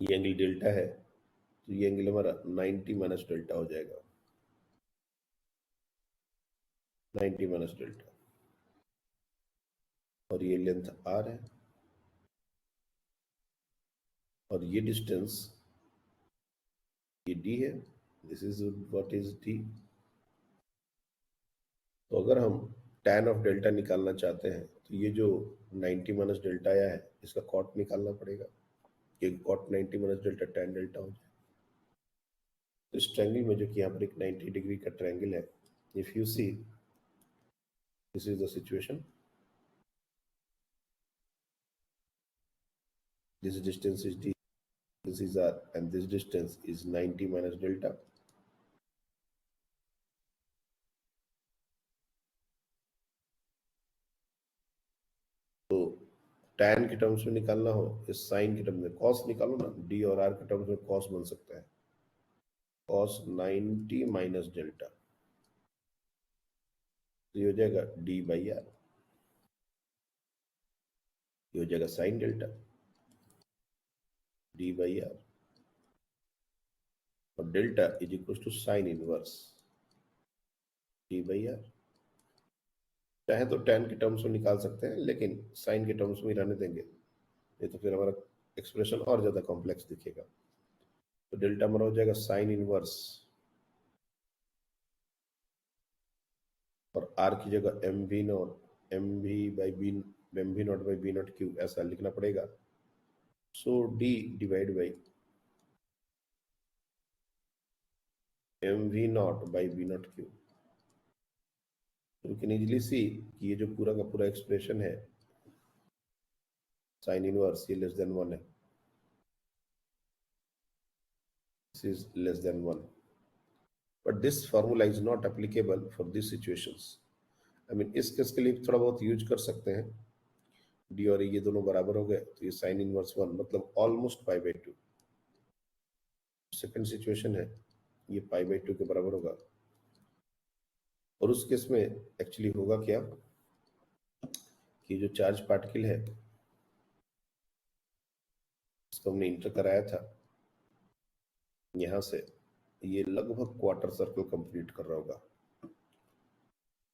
Speaker 2: ये एंगल डेल्टा है, तो ये एंगल हमारा 90 माइनस डेल्टा हो जाएगा. 90 माइनस डेल्टा. और ये लेंथ r है, और ये डिस्टेंस ये डी है, this is what is D. तो अगर हम tan ऑफ डेल्टा निकालना चाहते हैं तो ये जो 90 माइनस डेल्टा आया है इसका कॉट निकालना पड़ेगा, क्योंकि cot 90 minus delta tan delta हो जाए। तो इस ट्रायंगल में जो कि यहाँ पर एक 90 डिग्री का ट्रायंगल है, if you see this is the situation, this distance is d, this is r, and this distance is 90 minus delta. तो tan के टर्म्स में निकालना हो, इस साइन के टर्म्स में cos निकालो ना, d और r के टर्म्स में cos बन सकता है, cos 90 माइनस डेल्टा, तो ये हो जाएगा d बाई आर, ये हो जाएगा sine delta d by R, और delta is equal to sine inverse d by R. चाहे तो tan के टर्म्स में निकाल सकते हैं, लेकिन साइन के टर्म्स में रहने देंगे, ये तो फिर हमारा एक्सप्रेशन और ज्यादा कॉम्प्लेक्स दिखेगा। तो डेल्टा हमारा हो जाएगा साइन इनवर्स, और r की जगह M V naught M V naught by B naught Q ऐसा लिखना पड़ेगा। So d divide by M V naught by B naught Q. You can easily see कि ये जो पूरा का पूरा एक्सप्रेशन है साइन इनवर्स ये लेस देन 1 है, this is less than 1, but this formula is not applicable for this situations. I mean इस केस के लिए थोड़ा बहुत यूज कर सकते हैं, डी और ये दोनों बराबर हो गए तो ये साइन इनवर्स 1 मतलब almost pi by 2। Second situation है ये पाई बाई 2 के बराबर होगा, और उस केस में एक्चुअली होगा क्या कि जो चार्ज पार्टिकल है इसको हमने इंटर कराया था यहां से, ये लगभग क्वार्टर सर्कल कंप्लीट कर रहा होगा,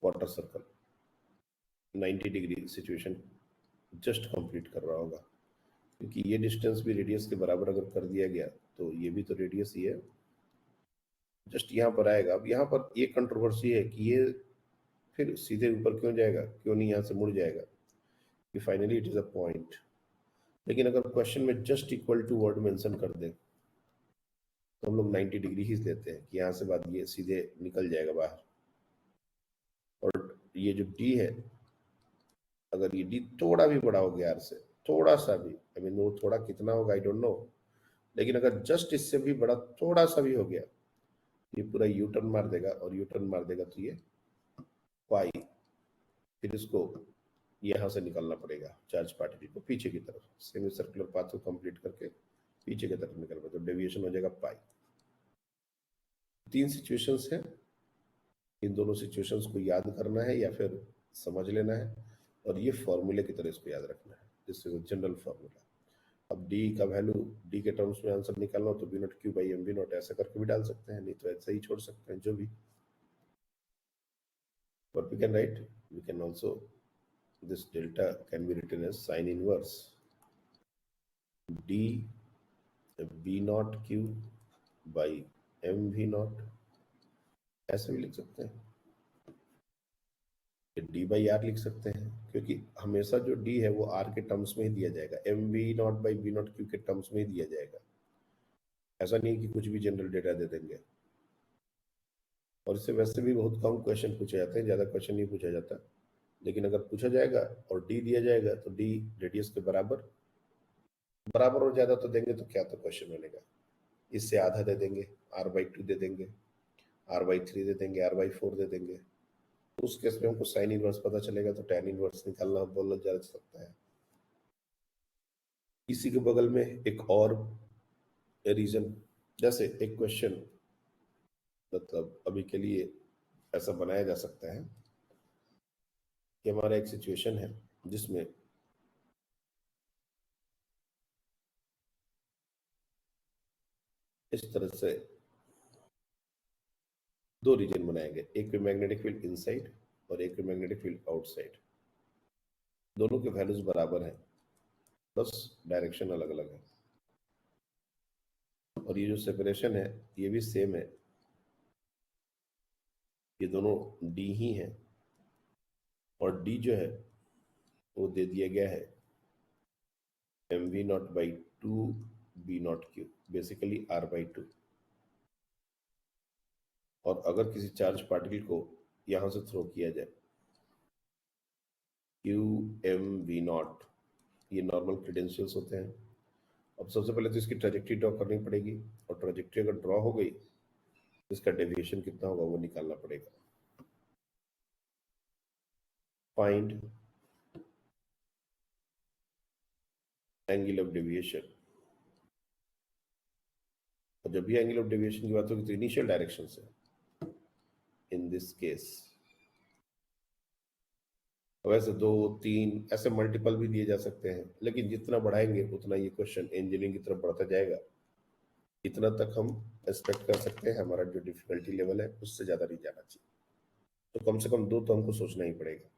Speaker 2: quarter circle 90 degree situation just complete कर रहा होगा, क्योंकि ये डिस्टेंस भी रेडियस के बराबर अगर कर दिया गया तो ये भी तो रेडियस ही है, जस्ट यहाँ पर आएगा। अब यहाँ पर ये कंट्रोवर्सी है कि ये फिर सीधे ऊपर क्यों जाएगा, क्यों नहीं यहाँ से मुड़ जाएगा, कि finally it is a point. लेकिन अगर क्वेश्चन में just equal to word mention कर दे तो हम लोग 90 डिग्री ही लेते हैं कि यहाँ से बाद ये सीधे निकल जाएगा बाहर। और ये जो डी है, अगर ये डी थोड़ा भी बड़ा हो गया आर से, थोड़ा सा भी, आई मीन वो थोड़ा कितना होगा आई डोंट नो, लेकिन अगर जस्ट इससे भी बड़ा थोड़ा सा भी हो गया ये पूरा यू टर्न मार देगा, और यू टर्न मार देगा तो ये पाई, फिर इसको यहां से निकालना पड़ेगा चार्ज पार्टिकल को पीछे की तरफ, सेमी सर्कुलर पाथ को कंप्लीट करके पीछे की तरफ निकलना, तो डेविएशन हो जाएगा पाई। 3 सिचुएशंस हैं, इन दोनों सिचुएशंस को याद करना है या फिर समझ लेना है, और ये फॉर्मूले की तरह इसको याद रखना है, दिस इज जनरल फॉर्मूला। अब डी का वैल्यू डी के टर्म्स में आंसर निकालना हो तो B naught Q by M B naught ऐसा करके भी डाल सकते हैं, नहीं तो ऐसा ही छोड़ सकते हैं जो भी। But we can write, we can also, this delta can be written as sin inverse d b naught q by m v naught, ऐसे भी लिख सकते हैं, डी बाई आर लिख सकते हैं, क्योंकि हमेशा जो डी है वो आर के टर्म्स में ही दिया जाएगा, M V naught by B naught Q के टर्म्स में ही दिया जाएगा, ऐसा नहीं कि कुछ भी जनरल डेटा दे देंगे। और इससे वैसे भी बहुत कम क्वेश्चन पूछे जाते हैं, ज्यादा क्वेश्चन नहीं पूछा जाता, लेकिन अगर पूछा जाएगा और डी दिया जाएगा तो डी रेडियस के बराबर बराबर और ज्यादा तो देंगे तो क्या तो क्वेश्चन बनेगा, इससे आधा दे देंगे, आर बाई 2 दे देंगे, आर बाई 3 दे देंगे, आर बाई 4 दे देंगे, तो उस केस में हमको साइन इनवर्स पता चलेगा तो टैन इनवर्स निकालना बोला जा सकता है। इसी के बगल में एक और रीजन, जैसे एक क्वेश्चन मतलब अभी के लिए ऐसा बनाया जा सकता है कि हमारा एक सिचुएशन है जिसमें इस तरह से 2 रीजन बनाए गए, एक में मैग्नेटिक फील्ड इनसाइड और एक में मैग्नेटिक फील्ड आउटसाइड, दोनों के वैल्यूज बराबर हैं, बस डायरेक्शन अलग अलग है। और ये जो सेपरेशन है ये भी सेम है, ये दोनों डी ही हैं, और डी जो है वो दे दिया गया है M V naught by two B naught Q, basically R by two. और अगर किसी चार्ज पार्टिकल को यहां से थ्रो किया जाए क्यू एम वी नॉट, ये नॉर्मल क्रेडेंशियल्स होते हैं। अब सबसे पहले तो इसकी ट्रेजेक्ट्री ड्रॉ करनी पड़ेगी, और ट्रेजेक्ट्री अगर ड्रॉ हो गई तो इसका डेविएशन कितना होगा वो निकालना पड़ेगा। Find angle of deviation. और जब भी एंगल ऑफ डेविएशन की बात होगी तो इनिशियल डायरेक्शन से, इन दिस केस वैसे 2 3 ऐसे मल्टीपल भी दिए जा सकते हैं, लेकिन जितना बढ़ाएंगे उतना ये क्वेश्चन इंजीनियरिंग की तरफ बढ़ता जाएगा। इतना तक हम एक्सपेक्ट कर सकते हैं, हमारा जो डिफिकल्टी लेवल है उससे ज्यादा नहीं जाना चाहिए। तो कम से कम 2 तो हमको सोचना ही पड़ेगा।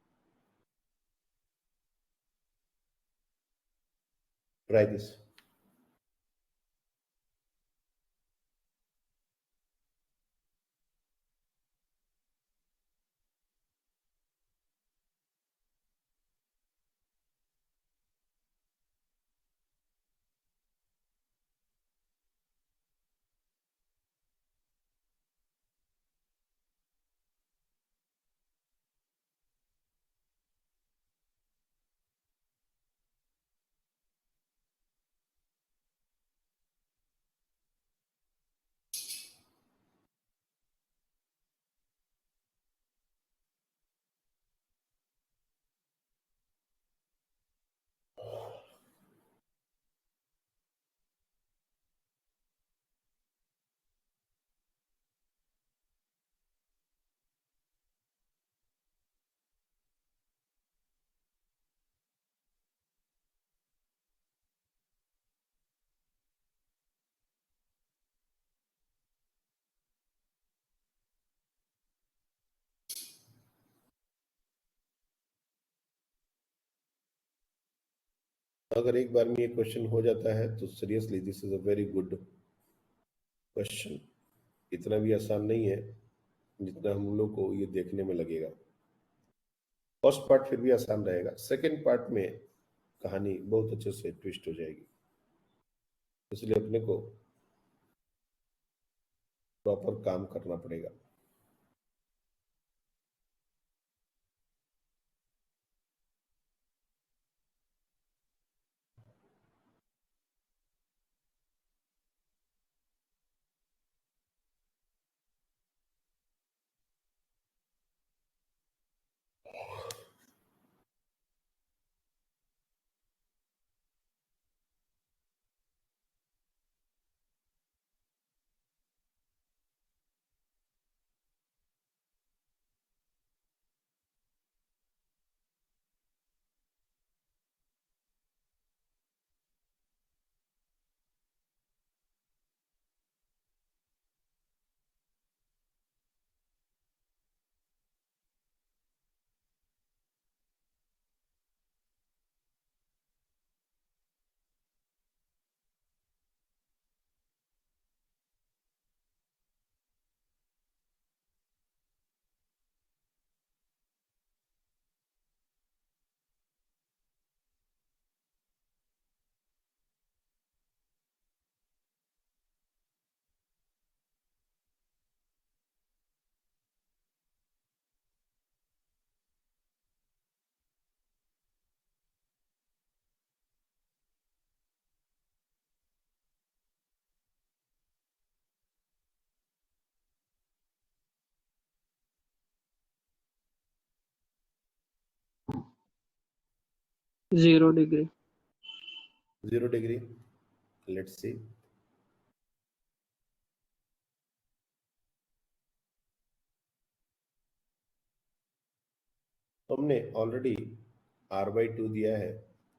Speaker 2: Try this. अगर एक बार में ये क्वेश्चन हो जाता है तो seriously this is a very good question. इतना भी आसान नहीं है जितना हम लोग को ये देखने में लगेगा। फर्स्ट पार्ट फिर भी आसान रहेगा, सेकंड पार्ट में कहानी बहुत अच्छे से ट्विस्ट हो जाएगी, इसलिए अपने को प्रॉपर काम करना पड़ेगा।
Speaker 4: Zero degree.
Speaker 2: 0 degree, let's see. हमने ऑलरेडी r/2 दिया है,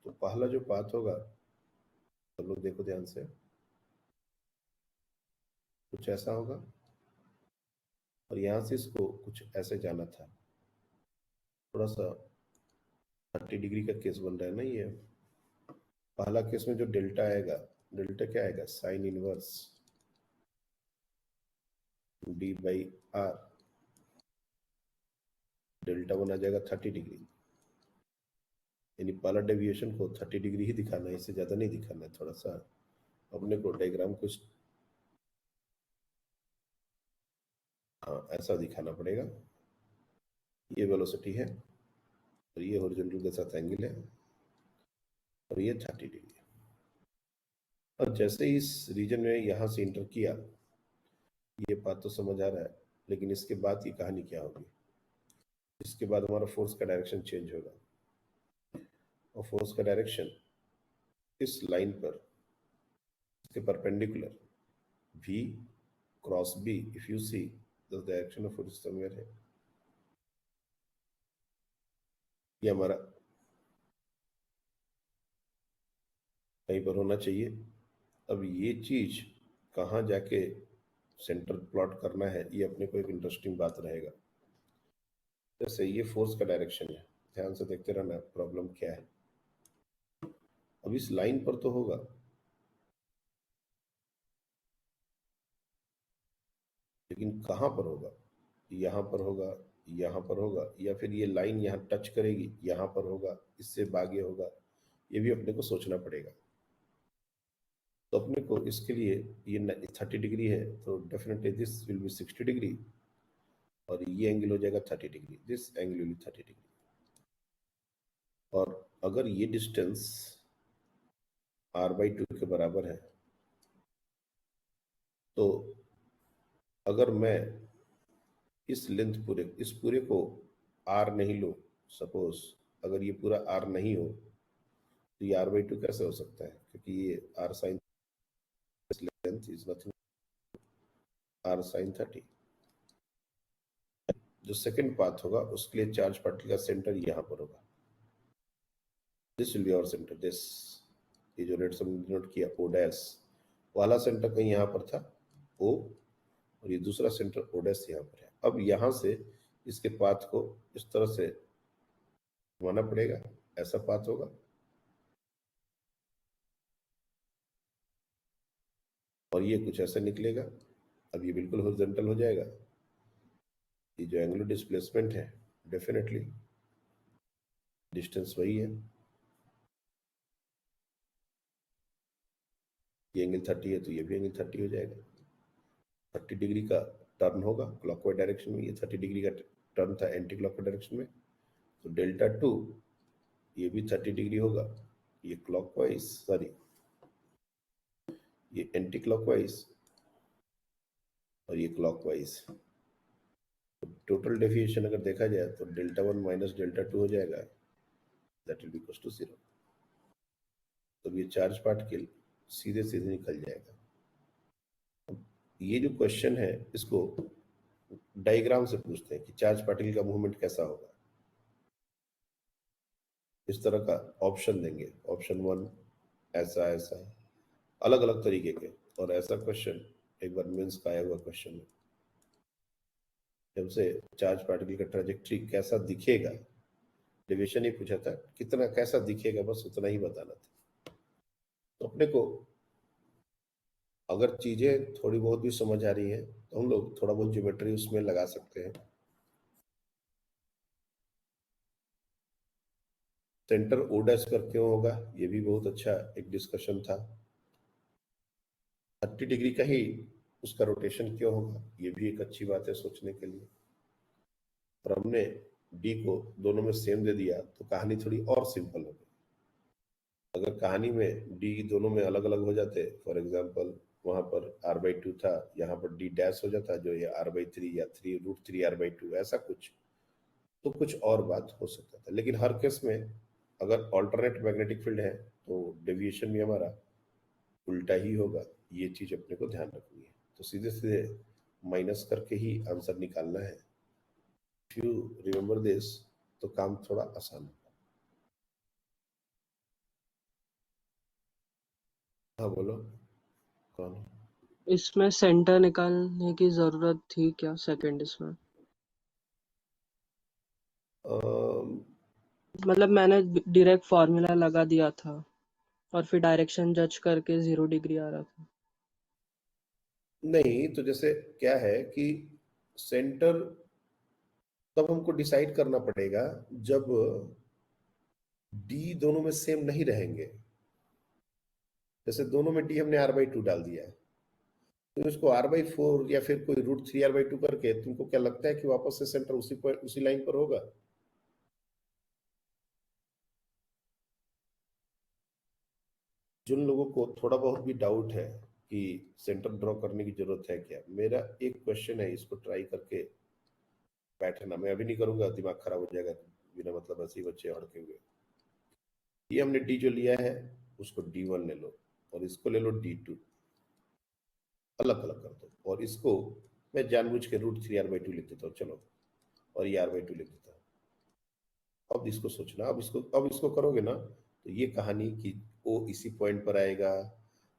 Speaker 2: तो पहला जो पाथ होगा सब लोग देखो ध्यान से, कुछ ऐसा होगा, और यहां से इसको कुछ ऐसे जाना था। थोड़ा सा 30 डिग्री का केस बन रहा है ना ये। पहला केस में जो डेल्टा आएगा, डेल्टा क्या आएगा, sine inverse D by R, delta one आ जाएगा 30 डिग्री। यानी पहला डेविएशन को 30 डिग्री ही दिखाना है, इससे ज्यादा नहीं दिखाना है। थोड़ा सा अपने को डायग्राम कुछ ऐसा दिखाना पड़ेगा। ये वेलोसिटी है और ये हॉरिजॉन्टल के साथ एंगल है और ये 30 डिग्री। और जैसे इस रीजन में यहां से इंटर किया, ये बात तो समझ आ रहा है, लेकिन इसके बाद की कहानी क्या होगी? इसके बाद हमारा फोर्स का डायरेक्शन चेंज होगा, और फोर्स का डायरेक्शन इस लाइन पर, इसके perpendicular v cross b, if you see the direction of force somewhere है, ये हमारा कहीं पर होना चाहिए। अब ये चीज कहाँ जाके सेंटर प्लॉट करना है, ये अपने को एक इंटरेस्टिंग बात रहेगा। जैसे ये फोर्स का डायरेक्शन है, ध्यान से देखते रहना प्रॉब्लम क्या है। अब इस लाइन पर तो होगा, लेकिन कहाँ पर होगा? यहाँ पर होगा, यहाँ पर होगा, या फिर ये लाइन यहाँ टच करेगी, यहाँ पर होगा, इससे आगे होगा, ये भी अपने को सोचना पड़ेगा। तो अपने को इसके लिए ये 30 डिग्री है, तो definitely this will B 60 degree, और ये एंगल हो जाएगा 30 degree, this angle will be 30 degree. और अगर ये डिस्टेंस r/2 के बराबर है, तो अगर मैं इस लेंथ इस पूरे को r नहीं लो, सपोज अगर ये पूरा r नहीं हो, तो ये r/2 कैसे हो सकता है? क्योंकि ये r sin length is nothing r sin 30। जो सेकंड पाथ होगा उसके लिए चार्ज पार्टिकल का सेंटर यहाँ पर होगा, this will be our center, this, ये जो रेड से नोट किया o डैश वाला सेंटर कहीं यहाँ पर था o, और ये दूसरा सेंटर o डैश यहाँ पर है। अब यहाँ से इसके पाथ को इस तरह से घुमाना पड़ेगा, ऐसा पाथ होगा, और ये कुछ ऐसा निकलेगा। अब ये बिल्कुल हॉरिजॉन्टल हो जाएगा। ये जो एंगुलर डिस्प्लेसमेंट है, डेफिनेटली डिस्टेंस वही है, ये एंगल 30 है तो ये भी एंगल 30 हो जाएगा। 30 डिग्री का टर्न होगा क्लॉकवाइज डायरेक्शन में, ये 30 डिग्री का टर्न था एंटी क्लॉकवाइज डायरेक्शन में, तो डेल्टा 2 ये भी 30 डिग्री होगा, ये क्लॉकवाइज, सॉरी ये एंटी क्लॉकवाइज और ये क्लॉकवाइज। टोटल डेविएशन अगर देखा जाए तो डेल्टा 1 माइनस डेल्टा 2 हो जाएगा, that will be equal to 0। तो ये चार्ज पार्टिकल सीधे सीधे निकल जाएगा। ये जो क्वेश्चन है इसको डायग्राम से पूछते हैं कि चार्ज पार्टिकल का मूवमेंट कैसा होगा। इस तरह का ऑप्शन देंगे, ऑप्शन 1 ऐसा ऐसा, अलग अलग तरीके के। और ऐसा क्वेश्चन एक बार मेंस का आया हुआ क्वेश्चन है, जब से चार्ज पार्टिकल का ट्रेजेक्ट्री कैसा दिखेगा, डेविएशन ही पूछा था, कितना कैसा दिखेगा बस उतना ही बताना था। तो अपने को अगर चीजें थोड़ी बहुत भी समझ आ रही है तो हम लोग थोड़ा बहुत ज्योमेट्री उसमें लगा सकते हैं। सेंटर ओ डैश पर क्यों होगा, ये भी बहुत अच्छा एक डिस्कशन था। 30 डिग्री का ही उसका रोटेशन क्यों होगा, ये भी एक अच्छी बात है सोचने के लिए। और हमने डी को दोनों में सेम दे दिया तो कहानी थोड़ी और सिंपल हो गई। अगर कहानी में डी दोनों में अलग अलग हो जाते, फॉर एग्जाम्पल वहां पर r/2 था, यहाँ पर d डैश हो जाता, जो ये r/3 या 3√3 r/2 ऐसा कुछ, तो कुछ और बात हो सकता था। लेकिन हर केस में अगर ऑल्टरनेट मैग्नेटिक फील्ड है तो डेविएशन भी हमारा उल्टा ही होगा, ये चीज अपने को ध्यान रखनी है। तो सीधे सीधे माइनस करके ही आंसर निकालना है। इफ यू रिमेम्बर दिस तो काम थोड़ा आसान होगा। हाँ बोलो, कौन?
Speaker 4: इसमें सेंटर निकालने की जरूरत थी क्या सेकंड इसमें? मतलब मैंने डायरेक्ट फॉर्मूला लगा दिया था और फिर डायरेक्शन जज करके 0 डिग्री आ रहा था।
Speaker 2: नहीं, तो जैसे क्या है कि सेंटर तब हमको डिसाइड करना पड़ेगा जब डी दोनों में सेम नहीं रहेंगे। जैसे दोनों में डी हमने r/2 डाल दिया है, तो इसको r/4 या फिर कोई √3r/2 करके तुमको क्या लगता है कि वापस से सेंटर उसी लाइन पर होगा? जिन लोगों को थोड़ा बहुत भी डाउट है कि सेंटर ड्रॉ करने की जरूरत है क्या, मेरा एक क्वेश्चन है, इसको ट्राई करके बैठना। मैं अभी नहीं करूंगा, दिमाग खराब हो जाएगा बिना मतलब ऐसे ही बच्चे हड़केंगे। ये हमने डी जो लिया है उसको D1 ले लो और इसको ले लो D2, अलग अलग कर दो। और इसको मैं जानबूझ के √3r/2 लिख देता हूँ, चलो, और ये r/2 लिख देता हूँ। अब इसको सोचना, अब इसको करोगे ना, तो ये कहानी कि ओ इसी पॉइंट पर आएगा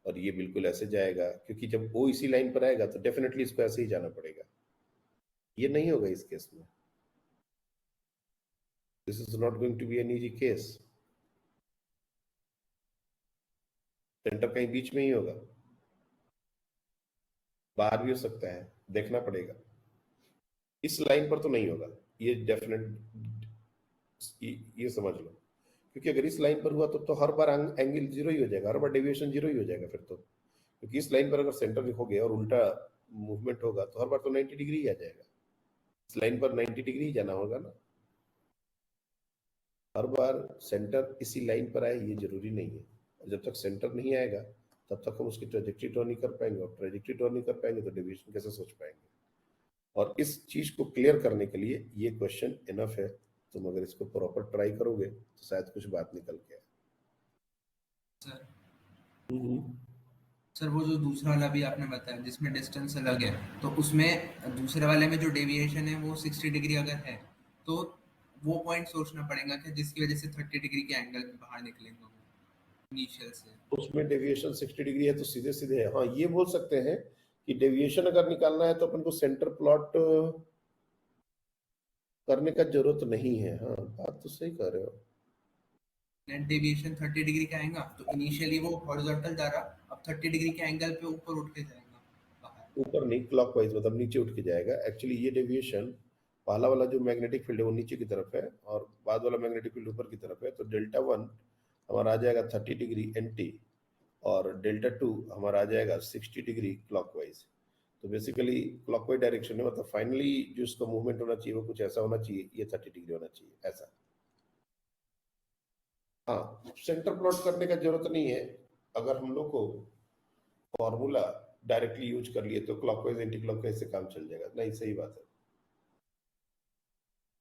Speaker 2: और ये बिल्कुल ऐसे जाएगा, क्योंकि जब ओ इसी लाइन पर आएगा तो डेफिनेटली इसको ऐसे ही जाना पड़ेगा। ये नहीं होगा इस केस में। This is not going to be an easy case. Center कहीं बीच में ही होगा, बाहर भी हो सकता है, देखना पड़ेगा। इस लाइन पर तो नहीं होगा, ये डेफिनेट, ये समझ लो। क्योंकि अगर इस लाइन पर हुआ तो हर बार एंगल जीरो ही हो जाएगा, हर बार डेविएशन जीरो ही हो जाएगा फिर तो। क्योंकि इस लाइन पर अगर सेंटर लिखोगे और उल्टा मूवमेंट होगा तो हर बार तो 90 डिग्री ही आ जाएगा। इस लाइन पर 90 डिग्री ही जाना होगा ना, हर बार सेंटर इसी लाइन पर आए ये जरूरी नहीं है। और जब तक सेंटर नहीं आएगा तब तक हम उसकी ट्रेजेक्ट्री ड्रॉ नहीं कर पाएंगे, और ट्रेजेक्ट्री ड्रॉ नहीं कर पाएंगे तो डेविएशन कैसे सोच पाएंगे। और इस चीज को क्लियर करने के लिए ये क्वेश्चन इनफ है। तुम अगर इसको प्रॉपर ट्राई करोगे तो शायद कुछ बात निकल के आए।
Speaker 5: सर
Speaker 2: हम्म।
Speaker 5: सर वो जो दूसरा वाला भी आपने बताया जिसमें डिस्टेंस अलग है, तो उसमें दूसरे वाले में जो डेविएशन है वो 60 डिग्री अगर है तो वो पॉइंट सोचना पड़ेगा कि जिसकी वजह से 30 डिग्री के एंगल बाहर निकलेंगे वो इनिशियल से।
Speaker 2: उसमें डेविएशन 60 डिग्री है तो सीधे सीधे है। हाँ, ये बोल सकते हैं कि डेविएशन अगर निकालना है तो अपन को सेंटर प्लॉट करने का जरूरत नहीं है। हाँ, बात तो सही कर रहे हो।
Speaker 5: नेट डेविएशन 30 डिग्री का आएगा तो इनिशियली वो हॉरिजॉन्टल जा रहा, अब 30 डिग्री के एंगल पे ऊपर उठ के जाएगा बाहर।
Speaker 2: ऊपर नहीं, क्लॉकवाइज मतलब नीचे उठ के जाएगा। एक्चुअली ये डेविएशन, पहला वाला जो मैग्नेटिक फील्ड है वो नीचे की तरफ है और बाद वाला मैग्नेटिक फील्ड ऊपर की तरफ है। तो Δ1 हमारा आ जाएगा 30 डिग्री एंटी, और Δ2 हमारा आ जाएगा 60 डिग्री क्लॉकवाइज। तो बेसिकली क्लॉकवाइज डायरेक्शन में मतलब फाइनली जो इसका मूवमेंट होना चाहिए वो कुछ ऐसा होना चाहिए, ये 30 डिग्री होना चाहिए, ऐसा। हाँ, सेंटर प्लॉट करने का जरूरत नहीं है। अगर हम लोग को फॉर्मूला डायरेक्टली यूज कर लिए तो क्लॉकवाइज एंटी क्लॉकवाइज से काम चल जाएगा। नहीं, सही बात है,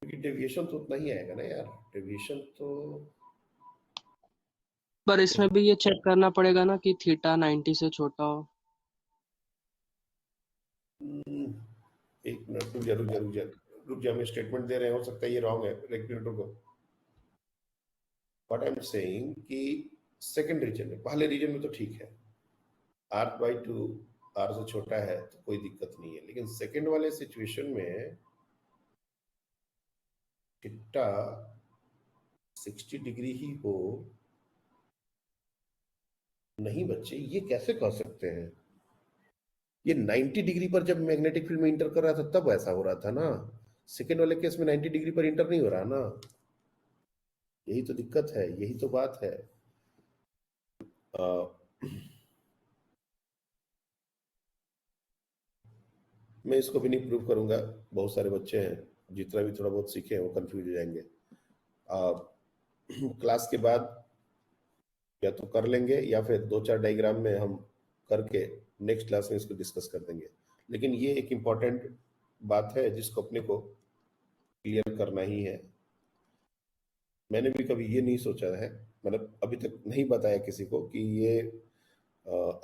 Speaker 2: क्योंकि डेविएशन तो उतना ही आएगा ना यार। डेविएशन तो
Speaker 4: पर इसमें भी ये चेक करना पड़ेगा ना कि थीटा 90 से छोटा हो।
Speaker 2: एक मिनट, रुक जा, हमें स्टेटमेंट दे रहे हैं, हो सकता है ये रॉन्ग है। एक मिनट रुको। व्हाट आई एम सेइंग कि सेकंड रीजन में, पहले रीजन में तो ठीक है, r/2 r से छोटा है तो कोई दिक्कत नहीं है। लेकिन सेकंड वाले सिचुएशन में थीटा 60 डिग्री ही हो, नहीं बच्चे, ये कैसे कह सकते हैं? ये 90 डिग्री पर जब मैग्नेटिक फील्ड में इंटर कर रहा था तब ऐसा हो रहा था ना। सेकेंड वाले केस में 90 डिग्री पर इंटर नहीं हो रहा ना। यही तो दिक्कत है, यही तो बात है। मैं इसको भी नहीं प्रूव करूंगा, बहुत सारे बच्चे हैं जितना भी थोड़ा बहुत सीखे हैं वो कंफ्यूज हो जाएंगे। क्लास के बाद या तो कर लेंगे या फिर 2-4 डायग्राम में हम करके नेक्स्ट क्लास में इसको डिस्कस कर देंगे। लेकिन ये एक इम्पॉर्टेंट बात है जिसको अपने को क्लियर करना ही है। मैंने भी कभी ये नहीं सोचा है, मतलब अभी तक नहीं बताया किसी को कि ये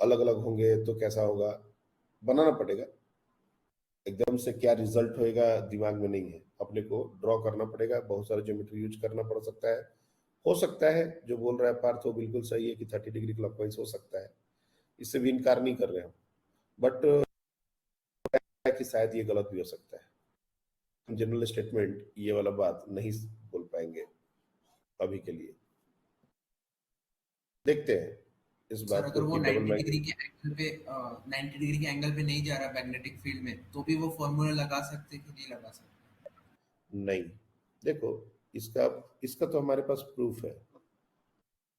Speaker 2: अलग अलग होंगे तो कैसा होगा। बनाना पड़ेगा, एकदम से क्या रिजल्ट होएगा दिमाग में नहीं है। अपने को ड्रॉ करना पड़ेगा, बहुत सारे ज्योमेट्री यूज करना पड़ सकता है। हो सकता है जो बोल रहा है पार्थ वो बिल्कुल सही है कि 30 डिग्री क्लॉकवाइज हो सकता है, इससे भी इनकार नहीं कर रहे हम, बट कि शायद ये गलत भी हो सकता है। हम जनरल स्टेटमेंट ये वाला बात नहीं बोल पाएंगे अभी के लिए, देखते हैं। इस
Speaker 5: सर
Speaker 2: बात
Speaker 5: अगर
Speaker 2: को
Speaker 5: वो
Speaker 2: कि डबल
Speaker 5: 90 डिग्री
Speaker 2: मैग्नेट,
Speaker 5: के एंगल पे 90 डिग्री के एंगल पे नहीं जा रहा मैग्नेटिक फील्ड में, तो भी वो फॉर्मूला लगा सकते कि नहीं लगा सकते?
Speaker 2: नहीं, देखो, इसका इसका तो हमारे पास प्रूफ है,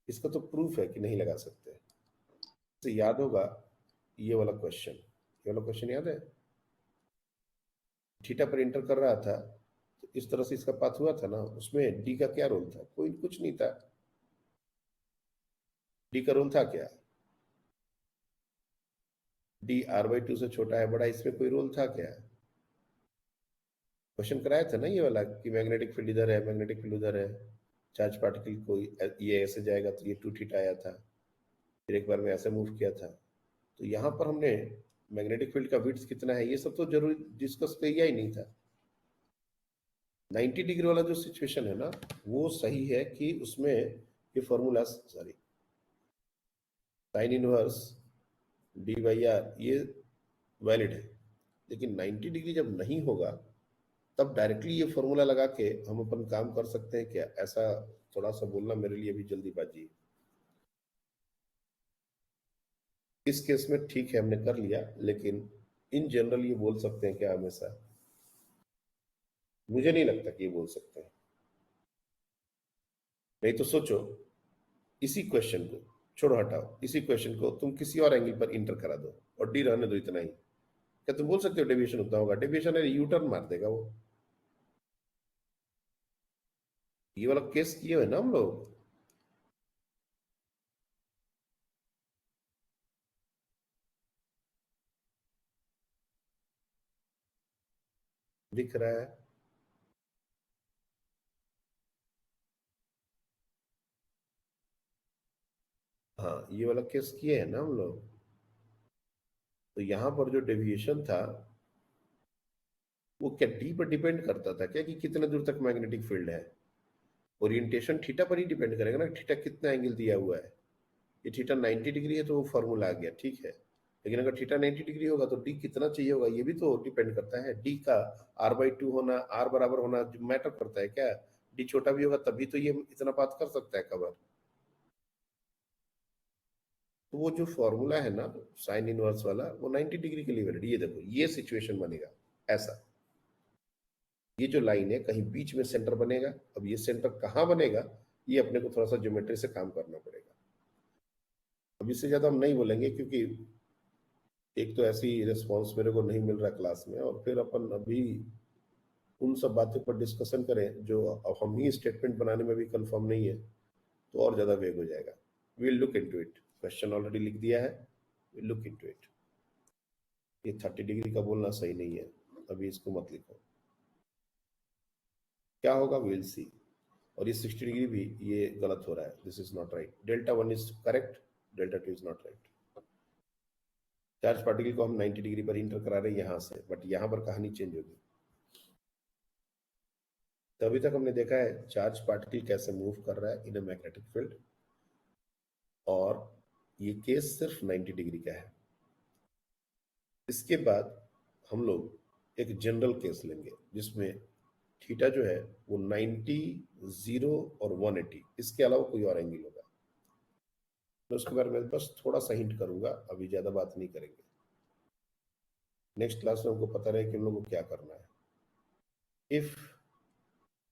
Speaker 2: इसका तो प्रूफ है कि नहीं लगा सकते। तो याद होगा ये वाला क्वेश्चन याद है? थीटा पर इंटर कर रहा था, तो इस तरह से इसका पाथ हुआ था ना, उसमें डी का क्या रोल था? कोई कुछ नहीं था। डी का रोल था क्या? डी r/2 से छोटा है बड़ा, इसमें कोई रोल था क्या? क्वेश्चन कराया था ना ये वाला कि मैग्नेटिक फील्ड इधर है, मैग्नेटिक फील्ड उधर है, चार्ज पार्टिकल को ये ऐसे जाएगा तो ये 2θ आया था, फिर एक बार में ऐसे मूव किया था। तो यहाँ पर हमने मैग्नेटिक फील्ड का विड्थ कितना है ये सब तो जरूरी डिस्कस किया ही नहीं था। 90 डिग्री वाला जो सिचुएशन है ना, वो सही है कि उसमें ये formula, sorry, sine inverse d/r ये वैलिड है। लेकिन 90 डिग्री जब नहीं होगा तब डायरेक्टली ये फॉर्मूला लगा के हम अपन काम कर सकते हैं क्या? ऐसा थोड़ा सा बोलना मेरे लिए भी जल्दीबाजी है। इस केस में ठीक है हमने कर लिया, लेकिन इन जनरल ये बोल सकते हैं क्या हमेशा? मुझे नहीं लगता कि ये बोल सकते हैं। नहीं तो सोचो, इसी क्वेश्चन को छोड़ो, हटाओ, इसी क्वेश्चन को तुम किसी और एंगल पर इंटर करा दो और डी रहने दो इतना ही, क्या तुम बोल सकते हो डेविएशन उतना होगा? डेविएशन है, यू टर्न मार देगा वो। ये वाला केस किए हुए ना हम लोग। दिख रहा है? हाँ, ये वाला केस किए हैं ना हम लोग। तो यहां पर जो डेविएशन था वो क्या डी पर डिपेंड करता था क्या कि कितने दूर तक मैग्नेटिक फील्ड है? ओरिएंटेशन थीटा पर ही डिपेंड करेगा ना, थीटा कितना एंगल दिया हुआ है। ये थीटा 90 डिग्री है तो वो फॉर्मूला आ गया, ठीक है। लेकिन अगर थीटा 90 डिग्री होगा तो डी कितना चाहिए होगा ये भी तो डिपेंड करता है। डी का r/2 होना, r बराबर होना मैटर करता है क्या? डी छोटा भी होगा तभी तो ये इतना बात कर सकता है कवर। तो वो जो फॉर्मूला है ना साइन इनवर्स वाला, वो 90 डिग्री के लिए वैलिड। ये देखो, ये सिचुएशन बनेगा ऐसा, ये जो लाइन है कहीं बीच में सेंटर बनेगा। अब ये सेंटर कहाँ बनेगा ये अपने को थोड़ा सा ज्योमेट्री से काम करना पड़ेगा। अब इससे ज्यादा हम नहीं बोलेंगे क्योंकि एक तो ऐसी रिस्पॉन्स मेरे को नहीं मिल रहा क्लास में, और फिर अपन अभी उन सब बातों पर डिस्कशन करें जो अब हम ही स्टेटमेंट बनाने में भी कंफर्म नहीं है तो और ज्यादा वेग हो जाएगा। Will look into it, question already लिख दिया है, विल लुक इनटू इट। ये 30 डिग्री का बोलना सही नहीं है, अभी इसको मत लिखो। क्या होगा विल सी। और ये 60 डिग्री भी ये गलत हो रहा है, this is not right. Δ1 is correct, Δ2 is not right. Charge particle को हम 90 डिग्री पर इंटर करा रहे हैं यहां से, बट यहां पर कहानी चेंज होगी। तो अभी तक हमने देखा है चार्ज पार्टिकल कैसे मूव कर रहा है इन अ मैग्नेटिक फील्ड, और ये केस सिर्फ 90 डिग्री का है। इसके बाद हम लोग एक जनरल केस लेंगे जिसमें थीटा जो है वो 90, 0 और 180, इसके अलावा कोई और एंगल होगा। मैं उसके बारे में बस थोड़ा सा हिंट करूंगा, अभी ज्यादा बात नहीं करेंगे। नेक्स्ट क्लास में हमको पता रहे कि हम लोग को क्या करना है। If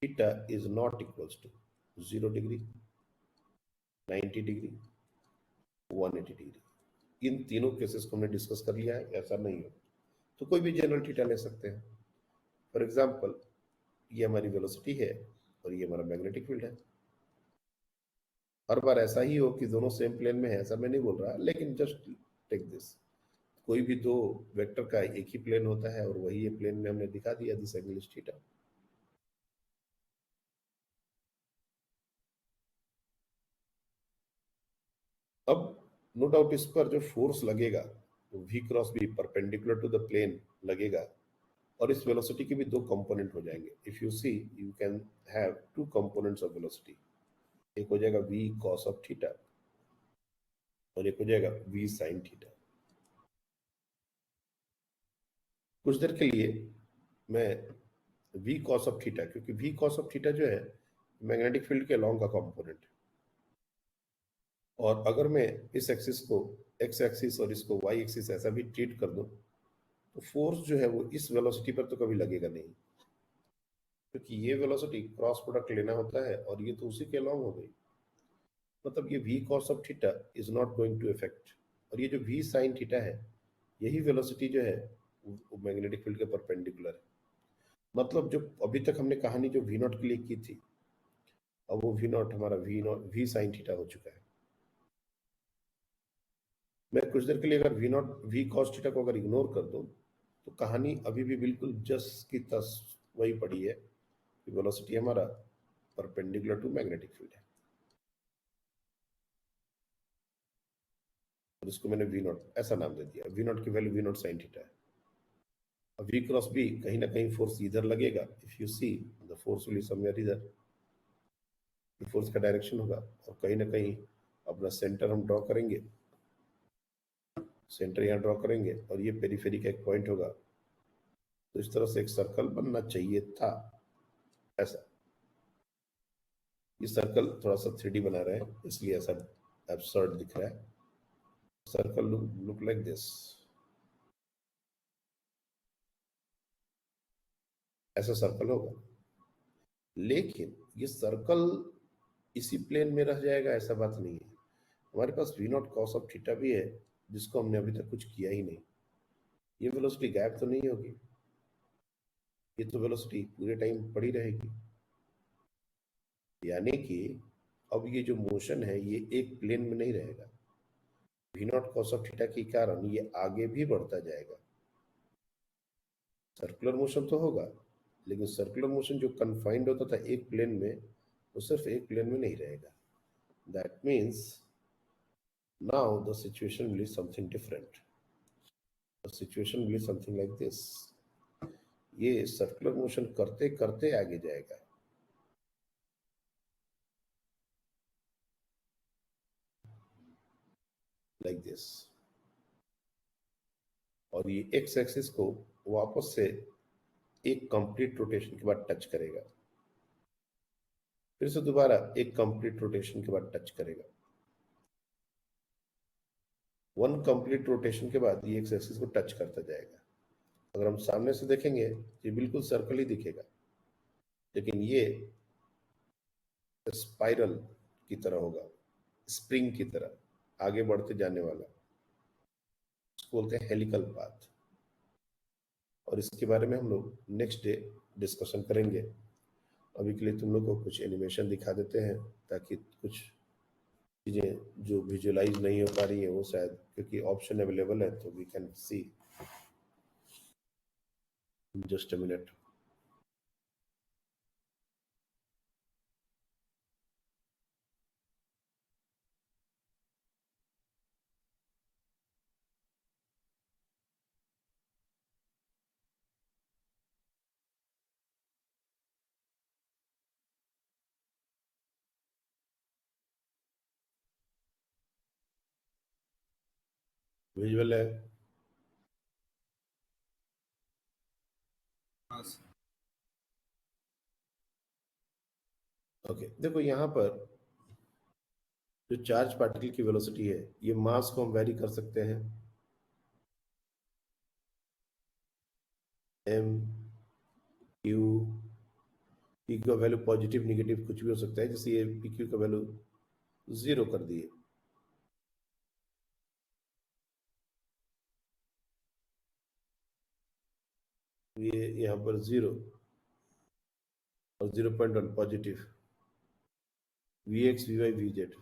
Speaker 2: theta is not equals to 0 degree, 90 degree, 180 degree, इन तीनों केसेस को हमने डिस्कस कर लिया है। ऐसा नहीं हो तो कोई भी जनरल थीटा ले सकते हैं। फॉर एग्जाम्पल, ये हमारी वेलोसिटी है और ये हमारा मैग्नेटिक फील्ड है। हर बार ऐसा ही हो कि दोनों सेम प्लेन में है ऐसा मैं नहीं बोल रहा, लेकिन जस्ट टेक दिस, कोई भी दो वेक्टर का एक ही प्लेन होता है और वही ये प्लेन में हमने दिखा दिया, दिस एंगल इज थीटा। अब नो डाउट इस पर जो फोर्स लगेगा वो v cross B perpendicular to the plane लगेगा, और इस वेलोसिटी के भी दो कंपोनेंट हो जाएंगे। If you see you can have two components of velocity, एक हो जाएगा v cos ऑफ थीटा और एक हो जाएगा v sin थीटा। कुछ देर के लिए मैं v cos ऑफ थीटा, क्योंकि v cos ऑफ थीटा जो है मैग्नेटिक फील्ड के लॉन्ग का कंपोनेंट है, और अगर मैं इस एक्सिस को एक्स एक्सिस और इसको वाई एक्सिस ऐसा भी ट्रीट कर दूं तो फोर्स जो है वो इस वेलोसिटी पर तो कभी लगेगा नहीं, क्योंकि ये वेलोसिटी क्रॉस प्रोडक्ट लेना होता है और ये तो उसी के अलॉन्ग हो गई। मतलब ये v cos of theta is not going to effect, और ये जो v sin थीटा है यही वेलोसिटी जो है वो मैग्नेटिक फील्ड के परपेंडिकुलर है। मतलब जो अभी तक हमने कहानी जो v नॉट के लिए की थी, अब वो v नॉट हमारा v sin थीटा हो चुका है। मैं कुछ देर के लिए अगर v cos थीटा को अगर इग्नोर कर दूं तो कहानी अभी भी बिल्कुल जस की तस वही पड़ी है कि वेलोसिटी हमारा परपेंडिकुलर टू मैग्नेटिक फील्ड है, और इसको मैंने v नॉट ऐसा नाम दे दिया। v नॉट की value v not sin theta है। अब v क्रॉस b कहीं ना कहीं फोर्स इधर लगेगा। If you see the force will somewhere इधर, फोर्स का डायरेक्शन होगा, और कहीं ना कहीं अपना सेंटर हम ड्रॉ करेंगे, सेंटर यहाँ ड्रॉ करेंगे और ये पेरीफेरी का एक पॉइंट होगा। तो इस तरह से एक सर्कल बनना चाहिए था ऐसा। ये सर्कल थोड़ा सा 3D बना रहे हैं इसलिए ऐसा एब्सर्ड दिख रहा है। सर्कल लुक लाइक दिस, ऐसा सर्कल होगा। लेकिन ये सर्कल इसी प्लेन में रह जाएगा ऐसा बात नहीं है। हमारे पास v not cos of theta भी है जिसको हमने अभी तक कुछ किया ही नहीं। ये वेलोसिटी गायब तो नहीं होगी, ये तो वेलोसिटी पूरे टाइम पड़ी रहेगी। यानी कि अब ये जो मोशन है ये एक प्लेन में नहीं रहेगा। v not cos of theta के कारण ये आगे भी बढ़ता जाएगा। सर्कुलर मोशन तो होगा, लेकिन सर्कुलर मोशन जो कन्फाइंड होता था एक प्लेन में, वो सिर्फ एक प्लेन में नहीं रहेगा। That means now the situation will be something different. The situation will be something like this. ये सर्कुलर मोशन करते करते आगे जाएगा। like this, और ये एक्स एक्सिस को वापस से एक कंप्लीट रोटेशन के बाद टच करेगा, फिर से दोबारा एक कंप्लीट रोटेशन के बाद टच करेगा। वन कंप्लीट रोटेशन के बाद ये एक्स एक्सिस को टच करता जाएगा। अगर हम सामने से देखेंगे तो ये बिल्कुल सर्कल ही दिखेगा, लेकिन ये स्पाइरल की तरह होगा, स्प्रिंग की तरह आगे बढ़ते जाने वाला, इसको बोलते हैं हेलिकल पाथ। और इसके बारे में हम लोग नेक्स्ट डे डिस्कशन करेंगे। अभी के लिए तुम लोग को कुछ एनिमेशन दिखा देते हैं ताकि कुछ चीज़ें जो विजुअलाइज नहीं हो पा रही है वो शायद, क्योंकि ऑप्शन अवेलेबल है तो we can see. Just a minute. Visual है?
Speaker 5: हाँ
Speaker 2: ओके, देखो यहाँ पर जो चार्ज पार्टिकल की वेलोसिटी है, ये मास को हम वेरी कर सकते हैं। एम क्यू, पी का वैल्यू पॉजिटिव नेगेटिव कुछ भी हो सकता है, जैसे ये पी क्यू का वैल्यू 0 कर दिए, ये यहाँ पर 0 और 0.1 positive, V X V Y V Z,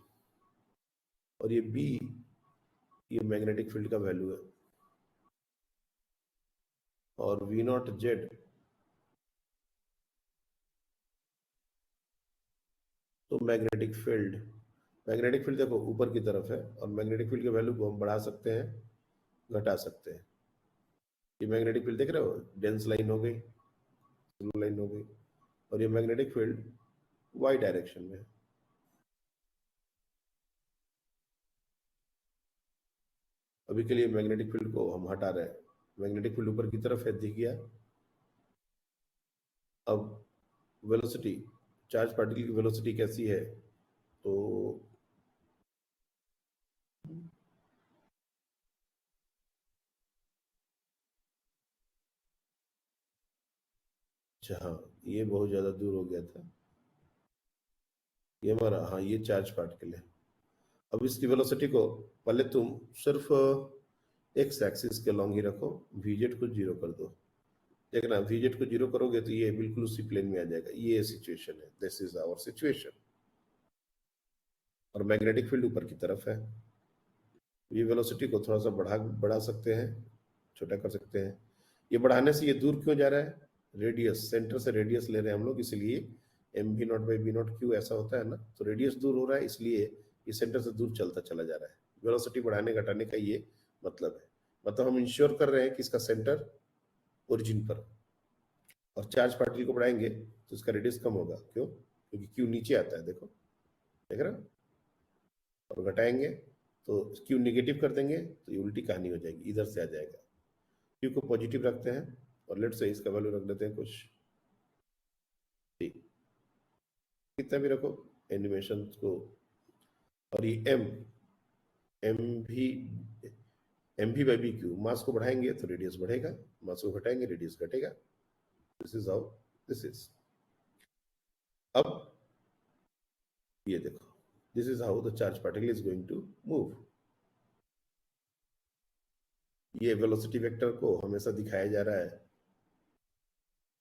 Speaker 2: और ये बी, ये मैग्नेटिक फील्ड का वैल्यू है, और वी नॉट जेड तो मैग्नेटिक फील्ड देखो ऊपर की तरफ है, और मैग्नेटिक फील्ड के वैल्यू को हम बढ़ा सकते हैं, घटा सकते हैं। ये मैग्नेटिक फील्ड देख रहे हो, डेंस लाइन हो गई, स्लो लाइन हो गई, और ये मैग्नेटिक फील्ड वाई डायरेक्शन में है। अभी के लिए मैग्नेटिक फील्ड को हम हटा रहे हैं, मैग्नेटिक फील्ड ऊपर की तरफ है, दिख गया। अब वेलोसिटी, चार्ज पार्टिकल की वेलोसिटी कैसी है, तो अच्छा हाँ, ये बहुत ज्यादा दूर हो गया था। ये हमारा, हाँ ये चार्ज पार्टिकल है। अब इसकी वेलोसिटी को पहले तुम सिर्फ एक्स एक्सिस के लॉन्ग ही रखो, वीजेट को जीरो कर दो। देखना वीजेट को जीरो करोगे तो ये बिल्कुल उसी प्लेन में आ जाएगा। ये सिचुएशन है, दिस इज आवर सिचुएशन। और मैग्नेटिक फील्ड ऊपर की तरफ है। ये वेलोसिटी को थोड़ा सा बढ़ा सकते हैं, छोटा कर सकते हैं। ये बढ़ाने से ये दूर क्यों जा रहा है? रेडियस, सेंटर से रेडियस ले रहे हैं हम लोग, इसलिए M B naught by B naught Q ऐसा होता है ना। तो रेडियस दूर हो रहा है, इसलिए ये सेंटर से दूर चलता चला जा रहा है। वेलोसिटी बढ़ाने घटाने का ये मतलब है। मतलब हम इंश्योर कर रहे हैं कि इसका सेंटर ओरिजिन पर। और चार्ज पार्टिकल को बढ़ाएंगे तो इसका रेडियस कम होगा। क्यों? क्योंकि क्यू नीचे आता है, देखो, देख रहे हो? और घटाएंगे तो क्यू निगेटिव कर देंगे तो ये उल्टी कहानी हो जाएगी, इधर से आ जाएगा। क्यू को पॉजिटिव रखते हैं और लेट से इसका वैल्यू रख देते हैं कुछ ठीक, कितना भी रखो एनिमेशन को। और ये एम भी बाई बी क्यू, मास को बढ़ाएंगे तो रेडियस बढ़ेगा, मास को घटाएंगे रेडियस घटेगा। This is how this is. अब ये देखो, this is how the charge particle is going to move. ये वेलोसिटी वेक्टर को हमेशा दिखाया जा रहा है।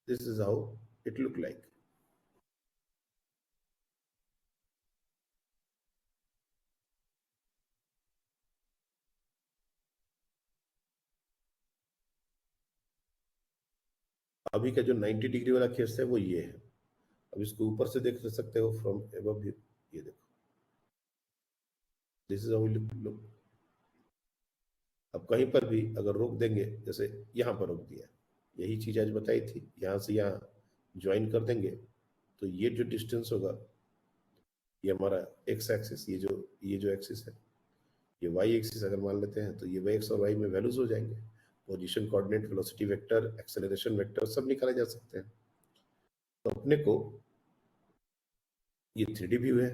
Speaker 2: This is how it look like. अभी का जो 90 डिग्री वाला केस है वो ये है। अब इसको ऊपर से देख सकते हो फ्रॉम एबव व्यू। ये देखो, दिस इज हाउ लुक। अब कहीं पर भी अगर रोक देंगे, जैसे यहाँ पर रोक दिया, यही चीज आज बताई थी, यहाँ से यहाँ ज्वाइन कर देंगे तो ये जो डिस्टेंस होगा, ये हमारा एक्स एक्सिस, ये जो एक्सिस है, ये वाई एक्सिस अगर मान लेते हैं तो ये एक्स और वाई में वैल्यूज हो जाएंगे। Position coordinate, velocity vector, acceleration vector सब निकाले जा सकते हैं। तो अपने को ये 3D व्यू है।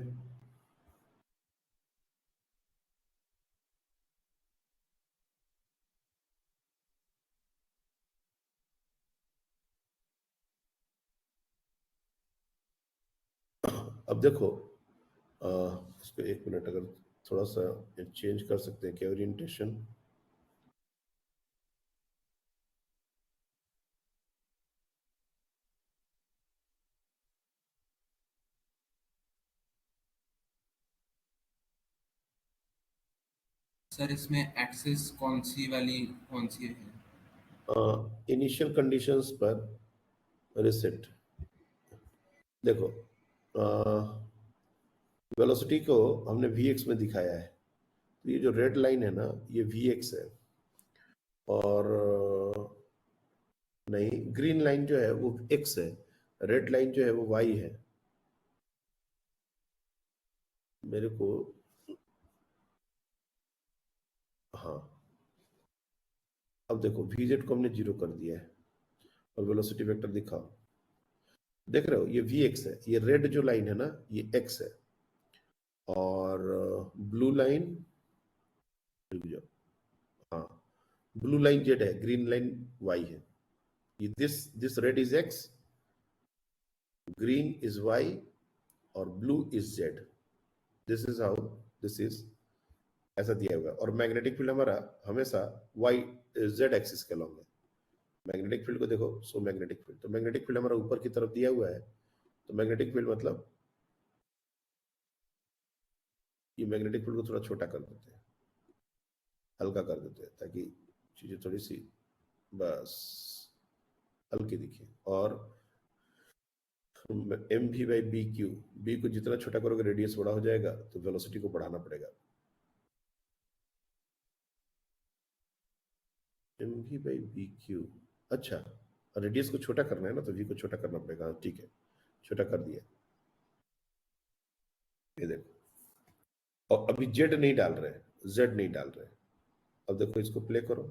Speaker 2: अब देखो, इसको एक मिनट अगर थोड़ा सा चेंज कर सकते हैं क्या ओरिएंटेशन।
Speaker 5: सर इसमें एक्सिस कौन सी वाली कौन सी है?
Speaker 2: इनिशियल कंडीशंस पर रिसेट। देखो, वेलोसिटी को हमने vx में दिखाया है, तो ये जो रेड लाइन है ना, ये vx है। और नहीं, ग्रीन लाइन जो है वो x है, रेड लाइन जो है वो y है। मेरे को, हाँ, अब देखो vz को हमने जीरो कर दिया है और वेलोसिटी वेक्टर दिखाओ। देख रहे हो, ये vx है, ये रेड जो लाइन है ना ये x है, और ब्लू लाइन, रुक जाओ, हाँ, ब्लू लाइन z है, ग्रीन लाइन y है। ये this red is x, green is y, और blue is z। This is how this is, ऐसा दिया हुआ है। और मैग्नेटिक फील्ड हमारा हमेशा y z एक्सिस के लॉन्ग है। मैग्नेटिक फील्ड को देखो, सो मैग्नेटिक फील्ड, तो मैग्नेटिक फील्ड हमारा ऊपर की तरफ दिया हुआ है। तो मैग्नेटिक फील्ड मतलब, ये मैग्नेटिक फील्ड को थोड़ा छोटा कर देते हैं, हल्का कर देते हैं, ताकि चीजें थोड़ी सी बस हल्की दिखे। और एम भी बाई बी क्यू, बी को जितना छोटा करोगे रेडियस बड़ा हो जाएगा, तो वेलोसिटी को बढ़ाना पड़ेगा। एम भी बाई बी क्यू, अच्छा, रेडियस को छोटा करना है ना, तो वी को छोटा करना पड़ेगा। हाँ, ठीक है, छोटा कर दिया। ये देखो, और अभी जेड नहीं डाल रहे हैं, जेड नहीं डाल रहे हैं। अब देखो, इसको प्ले करो,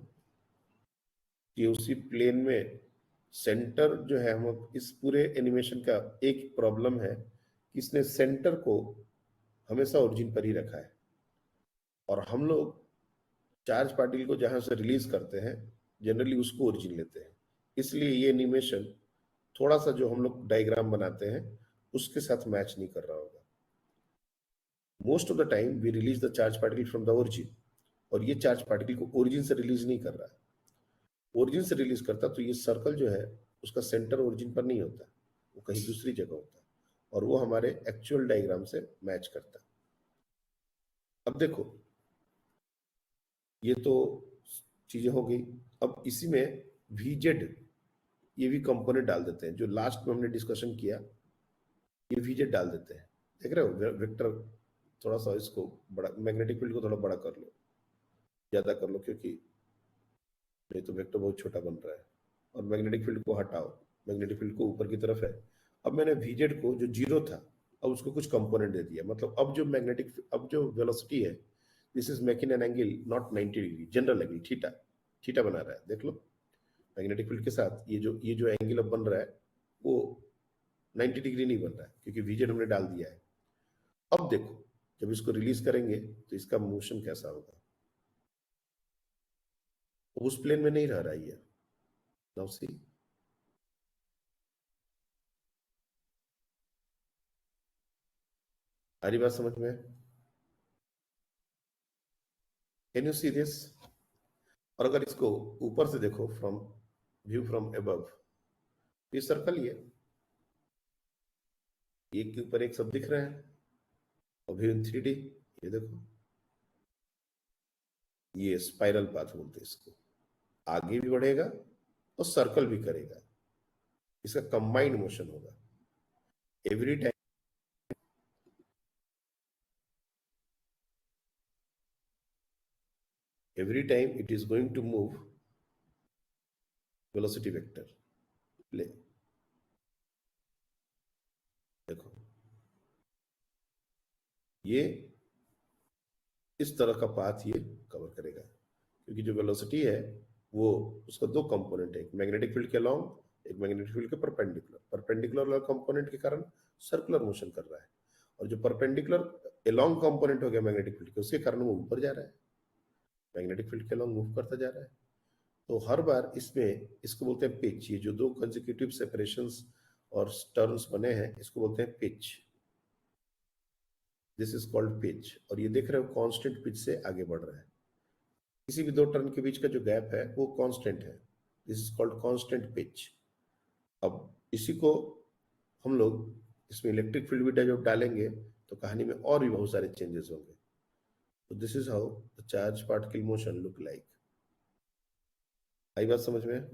Speaker 2: कि उसी प्लेन में सेंटर जो है, हम इस पूरे एनिमेशन का एक प्रॉब्लम है कि इसने सेंटर को हमेशा ओरिजिन पर ही रखा है। और हम लोग चार्ज पार्टिकल को जहां से रिलीज करते हैं, जनरली उसको ओरिजिन लेते हैं। इसलिए ये एनिमेशन थोड़ा सा जो हम लोग डायग्राम बनाते हैं उसके साथ मैच नहीं कर रहा होगा। Most of the time we release the charge particle from the origin, और ये चार्ज पार्टिकल को ओरिजिन से रिलीज नहीं कर रहा है। ओरिजिन से रिलीज करता तो ये सर्कल जो है उसका सेंटर ओरिजिन पर नहीं होता, वो कहीं दूसरी जगह होता है, और वो हमारे एक्चुअल डायग्राम से मैच करता है। अब देखो, ये तो चीजें हो गई। अब इसी में VZ ये भी कंपोनेंट डाल देते हैं, जो लास्ट में हमने डिस्कशन किया, ये VZ डाल देते हैं। देख रहे हो वेक्टर, थोड़ा सा इसको बड़ा, मैग्नेटिक फील्ड को थोड़ा बड़ा कर लो, ज्यादा कर लो, क्योंकि नहीं तो वेक्टर बहुत छोटा बन रहा है। और मैग्नेटिक फील्ड को हटाओ, मैग्नेटिक फील्ड को ऊपर की तरफ है। अब मैंने VZ को जो 0 था, अब उसको कुछ कंपोनेंट दे दिया, मतलब अब जो वेलोसिटी है, this is making an angle not 90 degree, general angle theta, theta बना रहा है। देख लो, मैग्नेटिक फील्ड के साथ ये जो एंगल अब बन रहा है वो 90 डिग्री नहीं बन रहा है, क्योंकि VZ हमने डाल दिया है। अब देखो, जब इसको रिलीज करेंगे तो इसका मोशन कैसा होगा, उस प्लेन में नहीं रह रहा है ये। नाउ सी, आ रही बात समझ में? Can you see this? और अगर इसको ऊपर से देखो, फ्रॉम व्यू फ्रॉम अबव, ये सर्कल ही है, एक के ऊपर एक सब दिख रहे हैं, और व्यू इन 3D। ये देखो, ये स्पाइरल पाथ बोलते हैं इसको, आगे भी बढ़ेगा और सर्कल भी करेगा, इसका कंबाइंड मोशन होगा। Every time it is going to move velocity vector। ले, देखो, ये इस तरह का पाथ ये कवर करेगा, क्योंकि जो वेलोसिटी है वो, उसका दो कंपोनेंट है, एक मैग्नेटिक फील्ड के अलोंग, एक मैग्नेटिक फील्ड के परपेंडिकुलर। परपेंडिकुलर कंपोनेंट के कारण सर्कुलर मोशन कर रहा है, और जो परपेंडिकुलर अलोंग कंपोनेंट हो गया मैग्नेटिक फील्ड के, उसके कारण वो ऊपर जा रहा है, मैग्नेटिक फील्ड के अलोंग मूव करता जा रहा है। तो हर बार इसमें, इसको बोलते हैं पिच, ये जो दो कंसेक्यूटिव सेपरेशंस और टर्न्स बने हैं, इसको बोलते हैं pitch. This is called pitch. और ये देख रहे हो कांस्टेंट पिच से आगे बढ़ रहा है, किसी भी दो टर्न के बीच का जो गैप है वो कांस्टेंट है, this is called constant pitch. अब इसी को हम लोग इसमें इलेक्ट्रिक फील्ड भी जब डालेंगे तो कहानी में और भी बहुत सारे चेंजेस होंगे। तो this is how the charge particle motion look like. आई बात समझ में?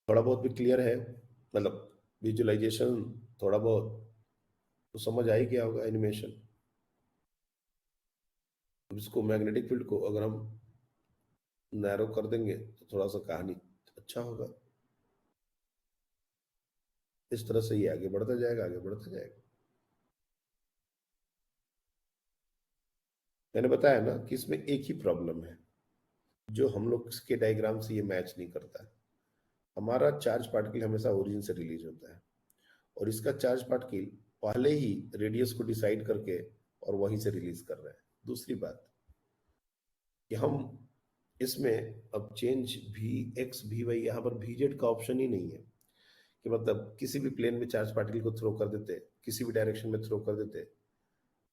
Speaker 2: थोड़ा बहुत भी क्लियर है, मतलब विजुअलाइजेशन थोड़ा बहुत तो समझ आई क्या होगा एनिमेशन। इसको मैग्नेटिक फील्ड को अगर हम नैरो कर देंगे तो थोड़ा सा कहानी अच्छा होगा। इस तरह से ये आगे बढ़ता जाएगा, आगे बढ़ता जाएगा। मैंने बताया ना कि इसमें एक ही प्रॉब्लम है, जो हम लोग के डायग्राम से ये मैच नहीं करता है। हमारा चार्ज पार्टिकल हमेशा ओरिजिन से रिलीज होता है, और इसका चार्ज पार्टिकल पहले ही रेडियस को डिसाइड करके और वहीं से रिलीज कर रहा है। दूसरी बात कि हम इसमें अब चेंज VX VY, यहाँ पर VZ का ऑप्शन ही नहीं है, कि मतलब किसी भी प्लेन में चार्ज पार्टिकल को थ्रो कर देते, किसी भी डायरेक्शन में थ्रो कर देते।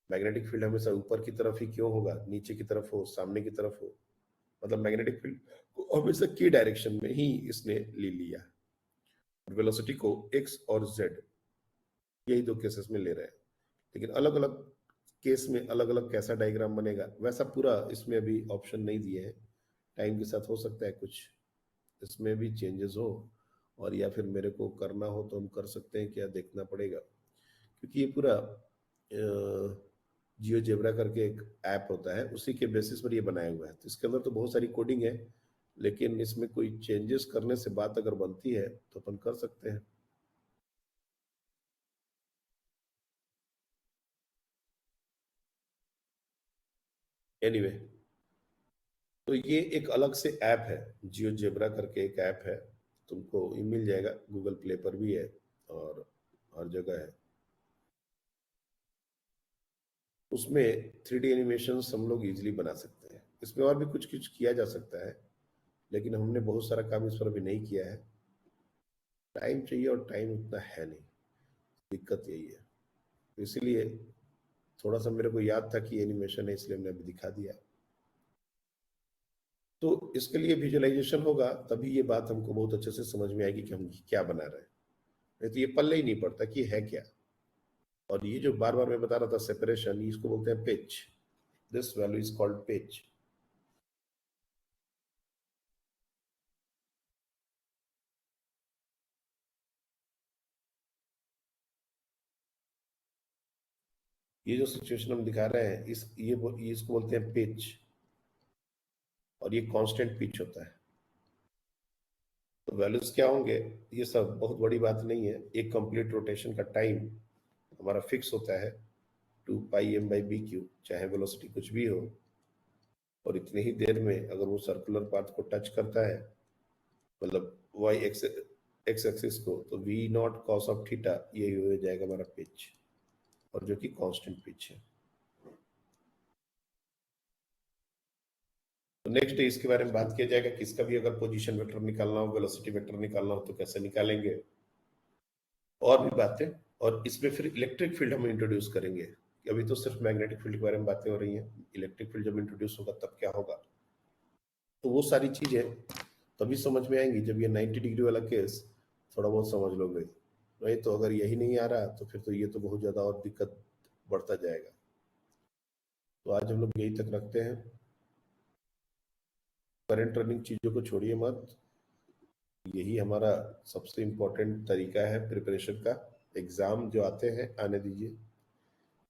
Speaker 2: मैग्नेटिक फील्ड हमेशा ऊपर की तरफ ही क्यों होगा, नीचे की तरफ हो, सामने की तरफ हो, मतलब मैग्नेटिक फील्ड को हमेशा की डायरेक्शन में ही इसने ले लिया, और वेलोसिटी को X और Z, यही दो केसेस में ले रहे हैं। लेकिन अलग अलग केस में अलग अलग कैसा डायग्राम बनेगा, वैसा पूरा इसमें अभी ऑप्शन नहीं दिए हैं। टाइम के साथ हो सकता है कुछ इसमें भी चेंजेस हो, और या फिर मेरे को करना हो तो हम कर सकते हैं, क्या देखना पड़ेगा। क्योंकि ये पूरा जियो जेब्रा करके एक ऐप होता है, उसी के बेसिस पर ये बनाया हुआ है, तो इसके अंदर तो बहुत सारी कोडिंग है, लेकिन इसमें कोई चेंजेस करने से बात अगर बनती है तो अपन कर सकते हैं। एनीवे anyway, तो ये एक अलग से ऐप है, जियो जेब्रा करके एक ऐप है, तुमको ये मिल जाएगा, गूगल प्ले पर भी है और हर जगह है। उसमें 3D एनिमेशंस हम लोग इजीली बना सकते हैं। इसमें और भी कुछ कुछ किया जा सकता है, लेकिन हमने बहुत सारा काम इस पर अभी नहीं किया है। टाइम चाहिए और टाइम उतना है नहीं, दिक्कत यही है। तो इसीलिए थोड़ा सा मेरे को याद था कि एनिमेशन है, इसलिए हमने अभी दिखा दिया। तो इसके लिए विजुअलाइजेशन होगा, तभी ये बात हमको बहुत अच्छे से समझ में आएगी कि हम क्या बना रहे हैं। नहीं तो ये पल्ले ही नहीं पड़ता कि है क्या। और ये जो बार बार मैं बता रहा था सेपरेशन, इसको बोलते हैं pitch. This value is called pitch. ये जो सिचुएशन हम दिखा रहे हैं, ये इसको बोलते हैं पिच, और ये कांस्टेंट पिच होता है। तो वैल्यूज क्या होंगे, ये सब बहुत बड़ी बात नहीं है। एक कंप्लीट रोटेशन का टाइम हमारा फिक्स होता है 2πm/bq, चाहे वेलोसिटी कुछ भी हो, और इतनी ही देर में अगर वो सर्कुलर पाथ को टच करता है, मतलब वाई एक्स एक्सिस को, तो v0 cos ऑफ थीटा ये हो जाएगा हमारा पिच, और जो कि कांस्टेंट पिच है। तो नेक्स्ट इसके बारे में बात किया जाएगा कि इसका भी अगर पोजीशन वेक्टर निकालना हो, वेलोसिटी वेक्टर निकालना हो, तो कैसे निकालेंगे, और भी बातें। और इसमें फिर इलेक्ट्रिक फील्ड हम इंट्रोड्यूस करेंगे। अभी तो सिर्फ मैग्नेटिक फील्ड के बारे में बातें हो रही हैं, इलेक्ट्रिक फील्ड जब इंट्रोड्यूस होगा तब क्या होगा। तो वो सारी चीजें तभी समझ में आएंगी जब ये 90 डिग्री वाला केस थोड़ा बहुत समझ लोगे। नहीं तो अगर यही नहीं आ रहा तो फिर तो ये तो बहुत ज्यादा और दिक्कत बढ़ता जाएगा। तो आज हम लोग यही तक रखते हैं। करंट रनिंग चीजों को छोड़िए मत, यही हमारा सबसे इम्पोर्टेंट तरीका है प्रिपरेशन का। एग्जाम जो आते हैं आने दीजिए,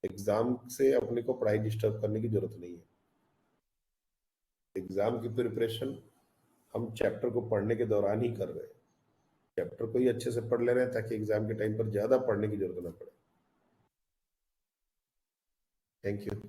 Speaker 2: एग्जाम से अपने को पढ़ाई डिस्टर्ब करने की जरूरत नहीं है। एग्जाम की प्रिपरेशन हम चैप्टर को पढ़ने के दौरान ही कर रहे हैं। चैप्टर को ही अच्छे से पढ़ ले रहे हैं ताकि एग्जाम के टाइम पर ज्यादा पढ़ने की जरूरत ना पड़े। Thank you.